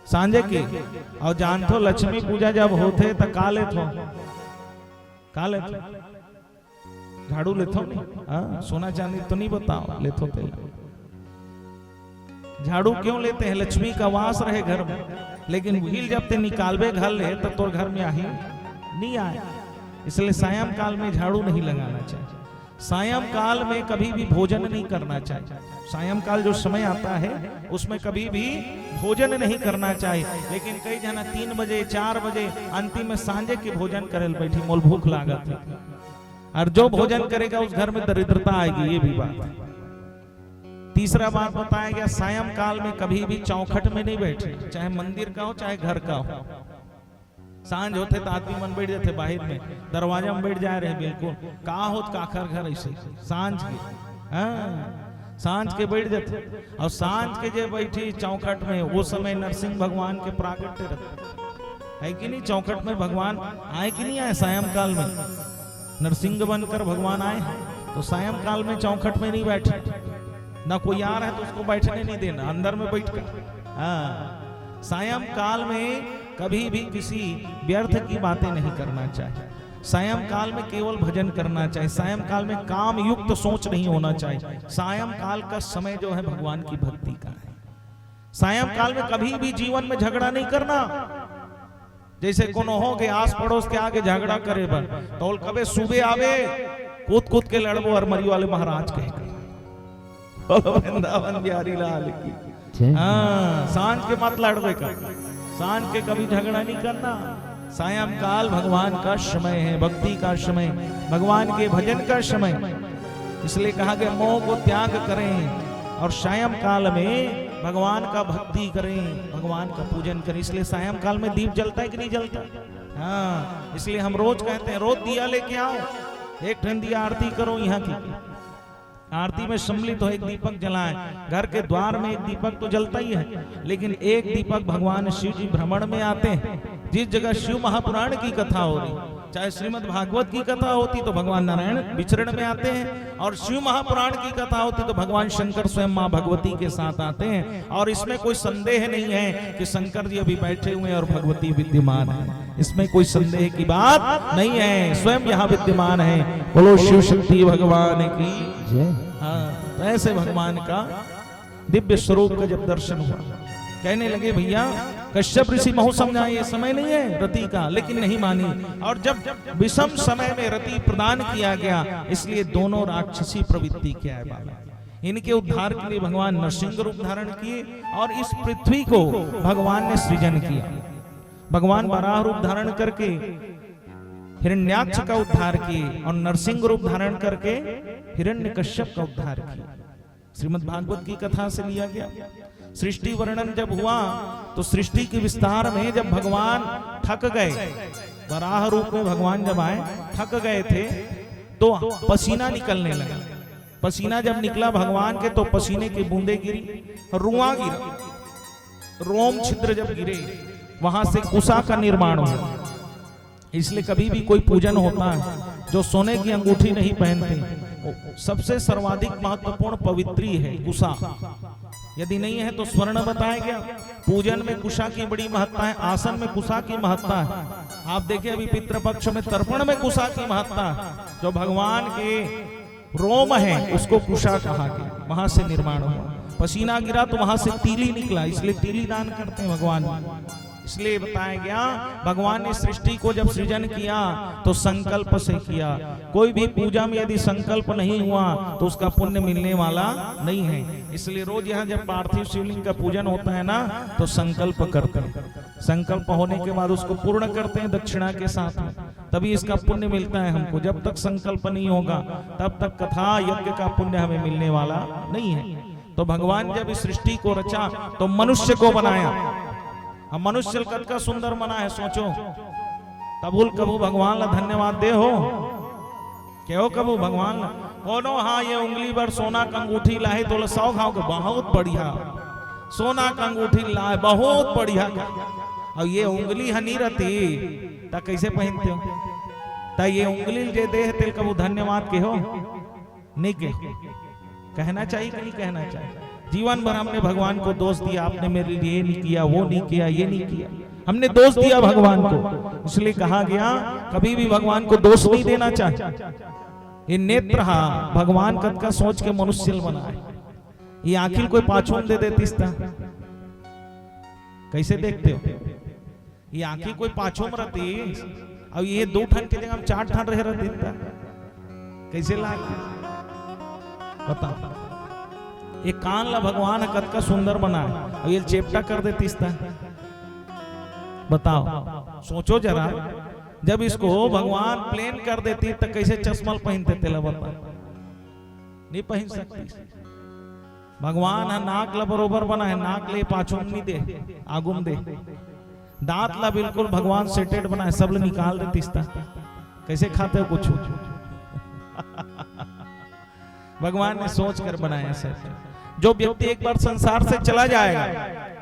सांझे के। और जानथो लक्ष्मी पूजा जब होते तो काले थो झाड़ू लेथो नहीं, हाँ सोना चांदी तो नहीं बताओ, लेथो ते झाड़ू क्यों लेते हैं? लक्ष्मी का वास रहे घर में। लेकिन भील जब ते निकालबे घर ले तब तो घर में आही नहीं आए। इसलिए सायंकाल में झाड़ू नहीं लगाना चाहिए। सायंकाल में कभी भी भोजन नहीं करना चाहिए। सायंकाल जो समय आता है उसमें कभी भी भोजन नहीं करना चाहिए। लेकिन कई जना 3 बजे 4 बजे अंतिम में सांझे के भोजन करे बैठी, मोल भूख लागत है, और जो भोजन करेगा उस घर में दरिद्रता आएगी, ये भी बात। तीसरा बात बताया गया सायंकाल में कभी भी चौखट में नहीं बैठे, चाहे मंदिर का हो चाहे घर का हो। सांझ होते तो आदमी मन बैठ जाते बाहर में, दरवाजा में बैठ जाए रहे बिल्कुल का होत काखर घर ऐसे सांझ के, सांझ के बैठ जाते। और सांझ के जो बैठी चौखट में वो समय नरसिंह भगवान के प्राकट्य रहते है कि नहीं? चौखट में भगवान आए कि नहीं आए? सायंकाल में नरसिंह बनकर भगवान आए, तो सायंकाल में चौखट में नहीं बैठे। ना कोई आ रहा है तो उसको बैठने नहीं देना, अंदर में बैठ कर। सायंकाल में कभी भी किसी व्यर्थ की बातें नहीं करना चाहिए। सायंकाल में केवल भजन करना चाहिए। सायंकाल में काम युक्त सोच नहीं होना चाहिए। सायंकाल का समय जो है भगवान की भक्ति का है। सायंकाल में कभी भी जीवन में झगड़ा नहीं करना। जैसे कोनो हो गए आस पड़ोस के आगे झगड़ा करे बर तो कभी सुबह आवे कूद कूद के लड़बो और मरी वाले महाराज कहे वृंदावन बिहारी लाल की। हाँ, सांझ के मत लड़बे का, सांझ के कभी झगड़ा नहीं करना। सायंकाल भगवान का समय है, भक्ति का समय, भगवान के भजन का समय। इसलिए कहा गया मोह को त्याग करें और सायंकाल में भगवान का भक्ति करें, भगवान का पूजन करें। इसलिए सायंकाल में दीप जलता है कि नहीं जलता? हाँ, इसलिए हम रोज कहते हैं रोज दिया लेके आओ, एक ठन दिया आरती करो। यहाँ की आरती में सम्मिलित हो, एक दीपक जलाएं। घर के द्वार में एक दीपक तो जलता ही है, लेकिन एक दीपक भगवान शिव जी भ्रमण में आते हैं। जिस जगह शिव महापुराण की कथा हो रही, चाहे श्रीमद् भागवत की कथा होती तो भगवान नारायण विचरण में आते हैं, और शिव महापुराण की कथा होती तो भगवान शंकर स्वयं मां भगवती के साथ आते हैं। और इसमें कोई संदेह नहीं है कि शंकर जी अभी बैठे हुए और भगवती विद्यमान है। इसमें कोई संदेह की बात नहीं है, स्वयं यहाँ विद्यमान है। बोलो शिव शक्ति भगवान की जय। हाँ, ऐसे भगवान का दिव्य स्वरूप का जब दर्शन हुआ, कहने लगे भैया कश्यप ऋषि महु समझाए ये समय नहीं है रति का, लेकिन नहीं मानी। और जब विषम समय में रति प्रदान किया गया, इसलिए दोनों राक्षसी प्रवृत्ति किया है बाबा। इनके उद्धार के लिए भगवान नरसिंह रूप धारण किए और इस पृथ्वी को भगवान ने सृजन किया। भगवान वराह रूप धारण करके हिरण्याक्ष का उद्धार किए और नरसिंह रूप धारण करके हिरण्यकश्यप का उद्धार किया। श्रीमद् भागवत की कथा से लिया गया। सृष्टि वर्णन जब हुआ तो सृष्टि के विस्तार में जब भगवान थक गए, वराह रूप में भगवान जब आए थक गए थे, तो पसीना निकलने लगा। पसीना जब निकला भगवान के तो पसीने की बूंदे गिरी, रुआ गिरा, रोम छिद्र जब गिरे वहां से कुसा का निर्माण हुआ। इसलिए कभी भी कोई पूजन होता है जो सोने की अंगूठी नहीं पहनते, सबसे सर्वाधिक महत्वपूर्ण पवित्री है कुसा। यदि नहीं है तो स्वर्ण बताया गया। पूजन में कुशा की बड़ी महत्ता है, आसन में कुशा की महत्ता है। आप देखिए अभी पितृपक्ष में तर्पण में कुशा की महत्ता है। जो भगवान के रोम है उसको कुशा कहा गया, वहां से निर्माण हुआ। पसीना गिरा तो वहां से तीली निकला, इसलिए तीली दान करते हैं भगवान। इसलिए बताया गया भगवान ने सृष्टि को जब सृजन किया तो संकल्प से किया। कोई भी पूजा में यदि संकल्प नहीं हुआ तो उसका पुण्य मिलने वाला नहीं है। इसलिए रोज यहाँ जब पार्थिव शिवलिंग का पूजन होता है ना तो संकल्प करते हैं। संकल्प होने के बाद उसको पूर्ण करते हैं दक्षिणा के साथ में, तभी इसका पुण्य मिलता है हमको। जब तक संकल्प नहीं होगा तब तक कथा यज्ञ का पुण्य हमें मिलने वाला नहीं है। तो भगवान जब इस सृष्टि को रचा तो मनुष्य को बनाया। हम मनुष्य कद का सुंदर बना है, सोचो। तबुल कबू भगवान ला धन्यवाद दे हो, क्यों कबू भगवान ला कोनो हाँ ये उंगली भर सोना का अंगूठी लाए तो 100 खाओ के बहुत बढ़िया सोना का अंगूठी लाए बहुत बढ़िया। और ये उंगली हनी रहती ता कैसे पहनते हो? ता ये उंगली जे दे तेल कबू धन्यवाद के हो नहीं के कहना चाहिए कि नहीं कहना चाहिए? जीवन भर हमने भगवान को दोष दिया, आपने मेरे लिए ये नहीं किया, वो नहीं किया, ये नहीं किया, हमने दोष दिया भगवान को। इसलिए कहा गया कभी भी भगवान को दोष नहीं देना चाहिए। ये नेत्र भगवान कद का सोच के मनुष्य बना है। ये आखिर कोई पाछों दे देती कैसे देखते हो? ये आखिर कोई पाछों में रहती और ये 2 ठन के जगह हम 4 ठन रह रहती कैसे लाग बताओ? ये कान ला भगवान कद का सुंदर बना है और ये चेपटा कर देती बताओ। सोचो जरा, जब इसको भगवान प्लेन कर देती तो कैसे चश्मल पहनते थे? बता नहीं पहन सकती। भगवान है नाक ला बरोबर बना है, नाक ले पाछुम नहीं दे आगुम दे। दांत ला बिल्कुल भगवान सेटेड बना है, सब ले निकाल देती कैसे खाते हो कुछ? भगवान ने सोच कर बनाया सर। जो व्यक्ति एक बार संसार से चला जाएगा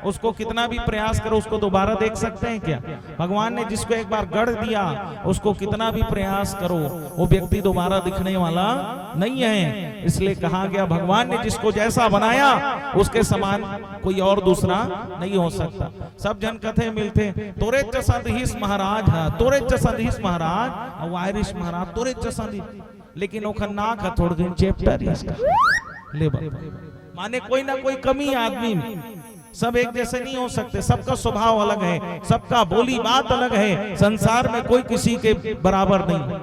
उसको कितना भी प्रयास करो उसको दोबारा देख सकते हैं क्या? भगवान ने जिसको एक बार गढ़ दिया उसको कितना भी प्रयास करो वो व्यक्ति दोबारा दिखने वाला नहीं है। इसलिए कहा गया भगवान ने जिसको जैसा बनाया उसके समान कोई और दूसरा नहीं हो सकता। सब जन कथे मिलते तोरे चसंधीस महाराज है, तोरे चसंधीस महाराज और वायरिश महाराज तोरे चसंधी, लेकिन ओखर नाक है थोड़ दिन चैप्टर इसका ले माने कोई ना कोई कमी आदमी में। सब एक जैसे नहीं हो सकते, सबका स्वभाव अलग है, सबका बोली बात अलग है। संसार में कोई किसी के बराबर नहीं,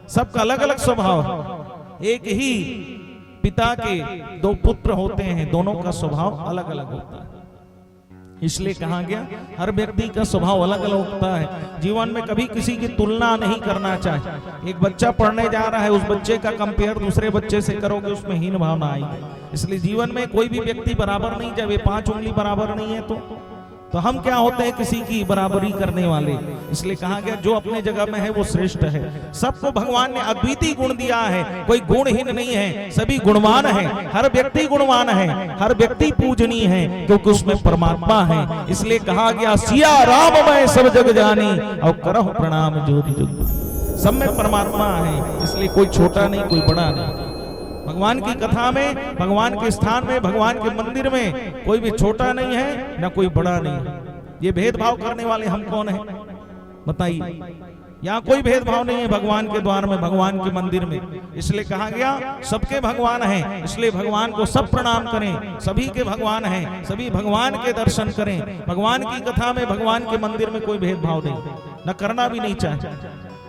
सबका अलग अलग स्वभाव है। एक ही पिता के 2 पुत्र होते हैं, दोनों का स्वभाव अलग अलग होता है। इसलिए कहा गया हर व्यक्ति का स्वभाव अलग अलग होता है। जीवन में कभी किसी की तुलना नहीं करना चाहिए। एक बच्चा पढ़ने जा रहा है, उस बच्चे का कंपेयर दूसरे बच्चे से करोगे उसमें हीन भावना आएगी। इसलिए जीवन में कोई भी व्यक्ति बराबर नहीं, जब ये 5 उंगली बराबर नहीं है तो हम क्या होते हैं किसी की बराबरी करने वाले। इसलिए कहा गया जो अपने जगह में है वो श्रेष्ठ है। सबको भगवान ने अद्वितीय गुण दिया है, कोई गुणहीन नहीं है, सभी गुणवान है। हर व्यक्ति गुणवान है, हर व्यक्ति पूजनीय है क्योंकि उसमें परमात्मा है। इसलिए कहा गया सिया राम मैं सब जग जानी और करहु प्रणाम जोरी जुग। सब में परमात्मा है, इसलिए कोई छोटा नहीं कोई बड़ा नहीं। भगवान की कथा में, भगवान के स्थान में, भगवान के मंदिर में कोई भी छोटा नहीं है ना कोई बड़ा नहीं है। ये भेदभाव करने वाले हम कौन हैं बताइए? यहाँ कोई भेदभाव नहीं है भगवान के द्वार में, भगवान के मंदिर में। इसलिए कहा गया सबके भगवान हैं, इसलिए भगवान को सब प्रणाम करें। सभी के भगवान हैं, सभी भगवान के दर्शन करें। भगवान की कथा में, भगवान के मंदिर में कोई भेदभाव नहीं, न करना भी नहीं चाहे।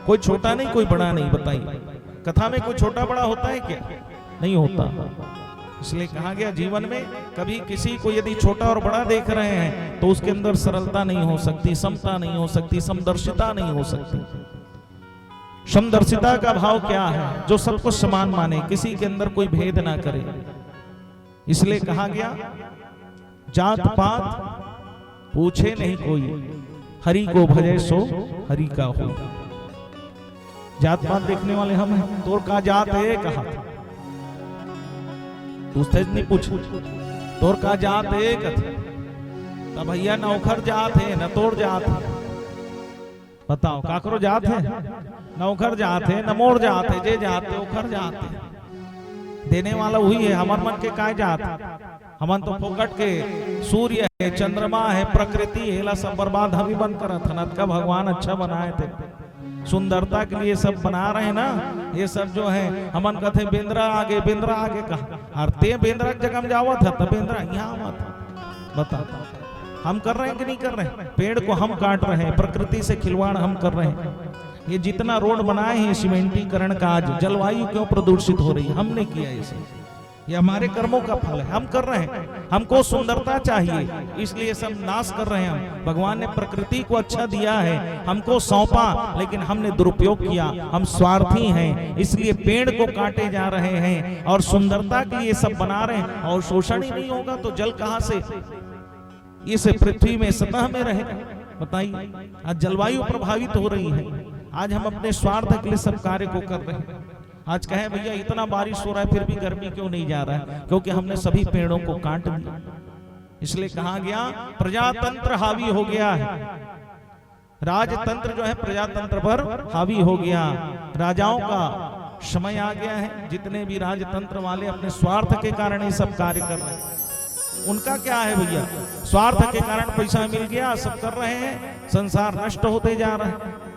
कोई छोटा नहीं, कोई बड़ा नहीं। बताइए कथा में कोई छोटा बड़ा होता है क्या? नहीं होता। इसलिए कहा गया जीवन में कभी किसी को यदि छोटा और बड़ा देख रहे हैं तो उसके अंदर सरलता नहीं हो सकती, समता नहीं हो सकती, समदर्शिता नहीं हो सकती। समदर्शिता का भाव क्या है? जो सबको समान माने, किसी के अंदर कोई भेद ना करे। इसलिए कहा गया जात पात पूछे नहीं कोई, हरि को भजे सो हरि का हो। जात पात देखने वाले हम हैं। तोर का जात है कहा पूछते नहीं, पूछ तोर का जात है कथा भैया नौखर जात है न तोड़ जात है। बताओ काकरो जात है? नौखर जात है, न मोड़ जात है, जे जात है ओखर जात है। देने वाला वही है। हमार मन के काय जात है? हमन तो फोकट के सूर्य है, चंद्रमा है, प्रकृति है, सब बर्बाद हम ही बंद करा था। का भगवान अच्छा बनाए थे, सुंदरता के लिए सब बना रहे हैं ना। ये सब जो है हमन कहते बेंद्रा आगे कहा, और ते बेंद्रा की जगह में जावा था तब बेंद्रा यहाँ मत। बता हम कर रहे हैं कि नहीं कर रहे हैं? पेड़ को हम काट रहे हैं, प्रकृति से खिलवाड़ हम कर रहे हैं। ये जितना रोड बनाए हैं सीमेंटीकरण का, आज जलवायु क्यों प्रदूषित हो रही है? हमने किया इसे। ये हमारे कर्मों का फल है, हम कर रहे हैं। हमको सुंदरता चाहिए इसलिए सब नाश कर रहे हैं हम। भगवान ने प्रकृति को अच्छा दिया है, हमको सौंपा, लेकिन हमने दुरुपयोग किया। हम स्वार्थी हैं इसलिए पेड़ को काटे जा रहे हैं और सुंदरता के लिए सब बना रहे हैं। और शोषण ही नहीं होगा तो जल कहां से इस पृथ्वी में सतह में रहेगा? बताइए आज जलवायु प्रभावित हो रही है। आज हम अपने स्वार्थ के लिए सब कार्य को कर रहे हैं। आज कहे भैया इतना बारिश हो रहा है फिर भी गर्मी क्यों नहीं जा रहा है? क्योंकि हमने सभी पेड़ों को काट दिया। इसलिए कहा गया प्रजातंत्र हावी हो गया है। राजतंत्र जो है प्रजातंत्र पर हावी हो गया। राजाओं का समय आ गया है। जितने भी राजतंत्र वाले अपने स्वार्थ के कारण ये सब कार्य कर रहे हैं। उनका क्या है भैया? स्वार्थ के कारण पैसा मिल गया, सब कर रहे हैं, संसार नष्ट होते जा रहा है।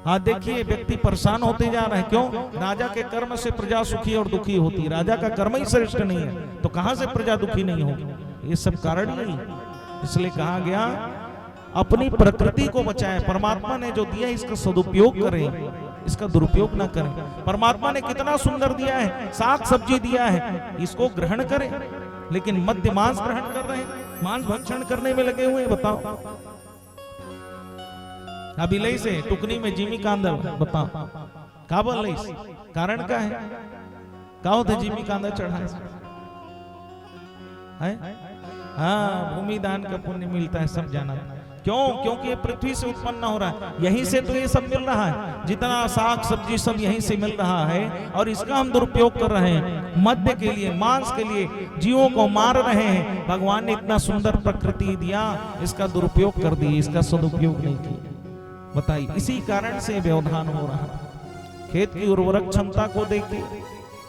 हाँ देखिए व्यक्ति परेशान होते जा रहे हैं। क्यों? राजा के कर्म से प्रजा सुखी और दुखी होती है। राजा का कर्म ही श्रेष्ठ नहीं है तो कहां से प्रजा दुखी नहीं होगी? ये सब कारण ही। इसलिए कहा गया अपनी प्रकृति को बचाएं। परमात्मा ने जो दिया इसका सदुपयोग करें, इसका दुरुपयोग ना करें। परमात्मा ने कितना सुंदर दिया है, साग सब्जी दिया है, इसको ग्रहण करें। लेकिन मध्य मांस ग्रहण कर रहे हैं, मांस भक्षण करने में लगे हुए। बताओ अभी लई से टुकनी में जिमी कांदा, बताओ का बोल लई से? कारण का है? का होता जिमी कांदा चढ़ाए है? हाँ भूमि दान का पुण्य मिलता है, सब जाना। क्यों? क्योंकि ये पृथ्वी से उत्पन्न हो रहा है, यहीं से तो ये सब मिल रहा है। जितना साग सब्जी सब यहीं से मिल रहा है और इसका हम दुरुपयोग कर रहे हैं। मध्य के लिए, मांस के लिए जीवों को मार रहे हैं। भगवान ने इतना सुंदर प्रकृति दिया, इसका दुरुपयोग कर दिया, इसका सदुपयोग नहीं किया। बताइए इसी कारण से व्यवधान हो रहा है। खेत की उर्वरक क्षमता को देखिए,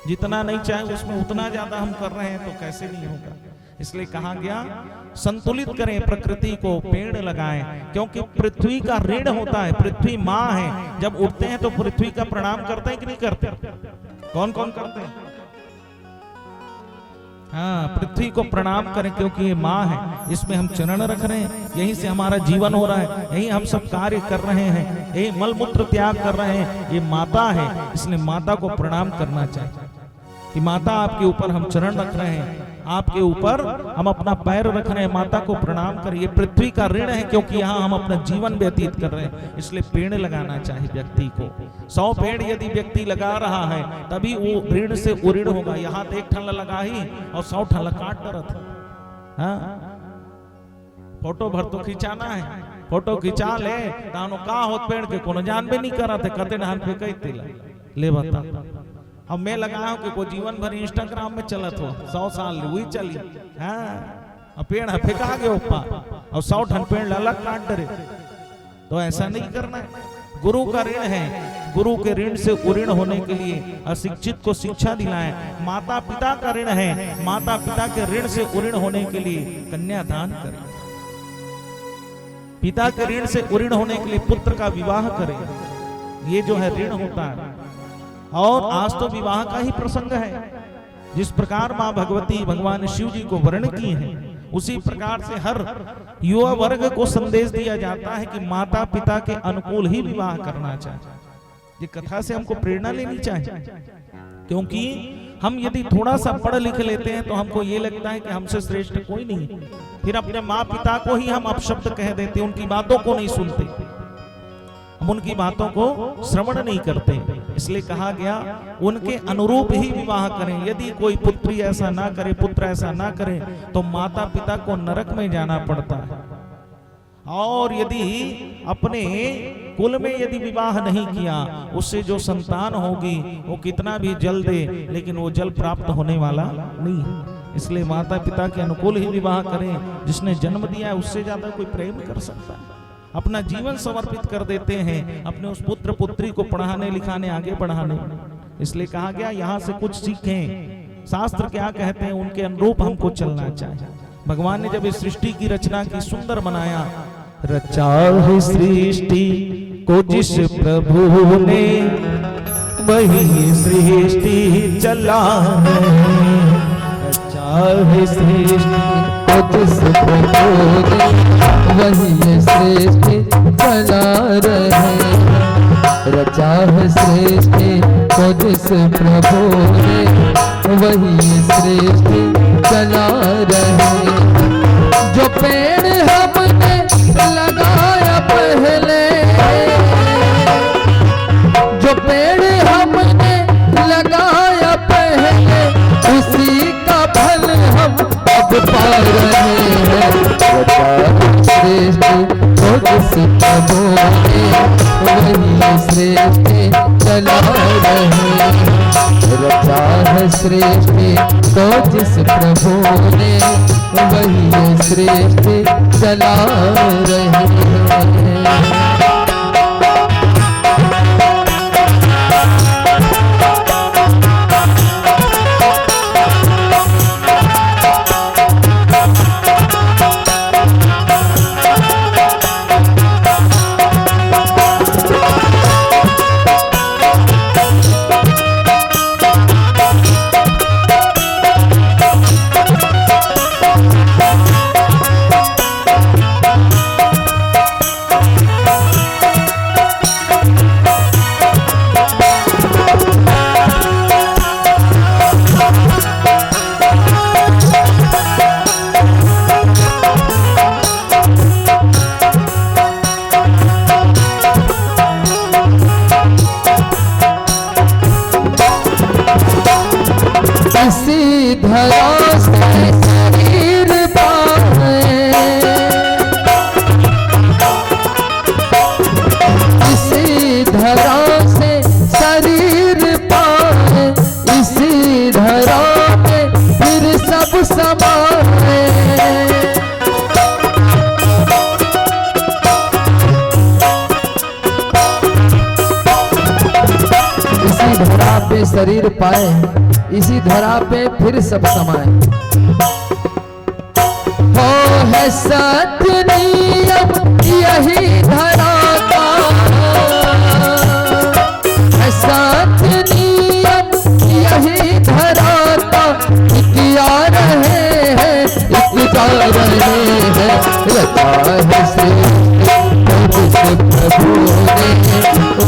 जितना नहीं चाहे उसमें उतना ज्यादा हम कर रहे हैं तो कैसे नहीं होगा? इसलिए कहा गया संतुलित करें प्रकृति को, पेड़ लगाएं। क्योंकि पृथ्वी का ऋण होता है, पृथ्वी माँ है। जब उठते हैं तो पृथ्वी का प्रणाम करते हैं कि नहीं करते? कौन कौन करते हैं? हाँ पृथ्वी को प्रणाम करें क्योंकि ये माँ है, इसमें हम चरण रख रहे हैं, यहीं से हमारा जीवन हो रहा है, यहीं हम सब कार्य कर रहे हैं, यही मल मूत्र त्याग कर रहे हैं। ये माता है, इसलिए माता को प्रणाम करना चाहिए कि माता आपके ऊपर हम चरण रख रहे हैं, आपके ऊपर हम अपना पैर रख रहे हैं, माता को प्रणाम करें। ये पृथ्वी का ऋण है क्योंकि यहाँ हम अपना जीवन व्यतीत कर रहे हैं। इसलिए पेड़ लगाना चाहिए व्यक्ति को। 100 पेड़ यदि व्यक्ति लगा रहा है तभी वो ऋण से उऋण होगा। यहाँ तो एक ठल्ला लगा ही और 100 ठल्ला काट डरत। हाँ फोटो भर तो खिंचाना है, फोटो खिंचा ले तानो का होत पेड़ के कोनो जानबे नहीं करा थे, कते ढान पे कई तिला ले बता। अब मैं लगाया हूं कि कोई जीवन भर इंस्टाग्राम में चलत हो, 100 साल हुई चली। हाँ पेड़ फेंका गया ऊपर और 100 ठन पेड़ अलग काट डरे। तो ऐसा नहीं करना है। गुरु का ऋण है, गुरु के ऋण से उऋण होने के लिए अशिक्षित को शिक्षा दिलाएं। माता पिता का ऋण है, माता पिता के ऋण से उऋण होने के लिए कन्यादान करें। पिता के ऋण से उऋण होने के लिए पुत्र का विवाह करें। ये जो है ऋण होता है। और आज तो विवाह का ही प्रसंग है। जिस प्रकार मां भगवती भगवान शिव जी को वर्ण की है, उसी प्रकार से हर युवा वर्ग को संदेश दिया जाता है कि माता पिता के अनुकूल ही विवाह करना चाहिए। ये कथा से हमको प्रेरणा लेनी चाहिए, क्योंकि हम यदि थोड़ा सा पढ़ लिख लेते हैं तो हमको ये लगता है कि हमसे श्रेष्ठ कोई नहीं, फिर अपने माँ पिता को ही हम अपशब्द कह देते, उनकी बातों को नहीं सुनते, हम उनकी बातों को श्रवण नहीं करते। इसलिए कहा गया उनके अनुरूप ही विवाह करें। यदि कोई पुत्री ऐसा ना करे, पुत्र ऐसा ना करे, तो माता पिता को नरक में जाना पड़ता है। और यदि अपने कुल में यदि विवाह नहीं किया, उससे जो संतान होगी वो कितना भी जल दे, लेकिन वो जल प्राप्त होने वाला नहीं है। इसलिए माता पिता के अनुकूल ही विवाह करें। जिसने जन्म दिया है उससे ज्यादा कोई प्रेम कर सकता है। अपना जीवन समर्पित कर देते हैं अपने उस पुत्र पुत्री को पढ़ाने लिखाने, आगे बढ़ाने। इसलिए कहा गया यहाँ से कुछ सीखें। शास्त्र क्या कहते हैं, उनके अनुरूप हमको चलना चाहिए। भगवान ने जब इस सृष्टि की रचना की, सुंदर बनाया, रचा है सृष्टि को जिस प्रभु ने, वही सृष्टि चला है। रचा है सृष्टि को जिस प्रभु ने, वही सृष्टि चला रहे। रचा है सृष्टि को जिस प्रभु ने, वही सृष्टि चला रहे। जो पेड़ हमने लगाया पहले, जो पेड़ हमने लगाया पहले, उसी का फल हम अब पा रहे हैं। सृष्टि को जिस प्रभु ने, वही सृष्टि चला रहे। रचा है सृष्टि को जिस प्रभु ने, वही सृष्टि चला रहे हैं। इसी धरा से शरीर पाए, इसी धरा से शरीर पाए, इसी धरा में फिर सब समाए। इसी धरा पे शरीर पाए, इसी धरा पे फिर सब समाए। हो है सत्य नियम यही धरा का, है सत्य नियम यही धरा का। एक आ रहे हैं, एक जा रहे हैं। रचा है सृष्टि प्रभु ने,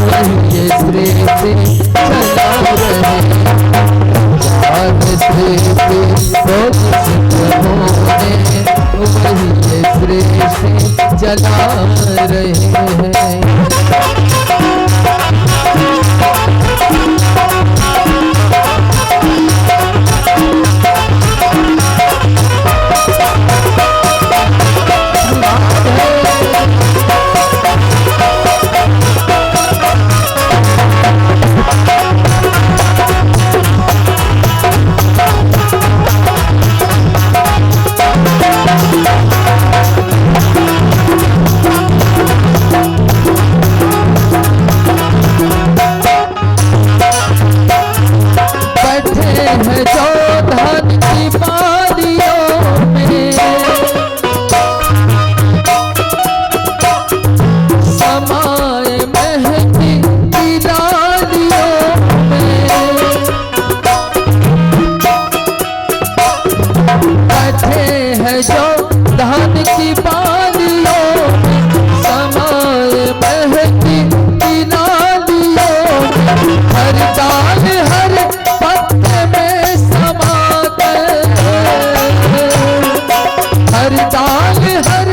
वही सृष्टि चला रहे हैं। सृष्टि को जिस प्रभु ने, वही सृष्टि चला रहे हैं। बैठे हैं जो धान की बालियों में, समाए महकी की नालियों में, हर डाल हर पत्ते में समा कर, हर डाल हर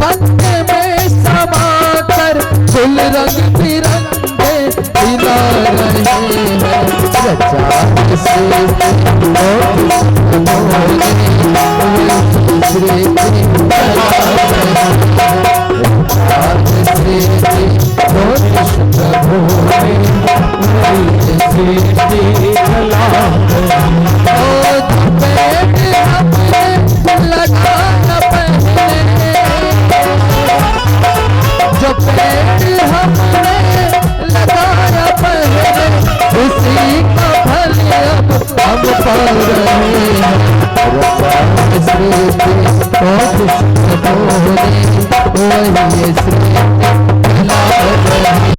पत्ते में समा कर, फूल रंग बिरंगे खिला रहे हैं। रचा से जो पेट हमने लगाया पहले, उसी का फल अब हम पा रहे हैं।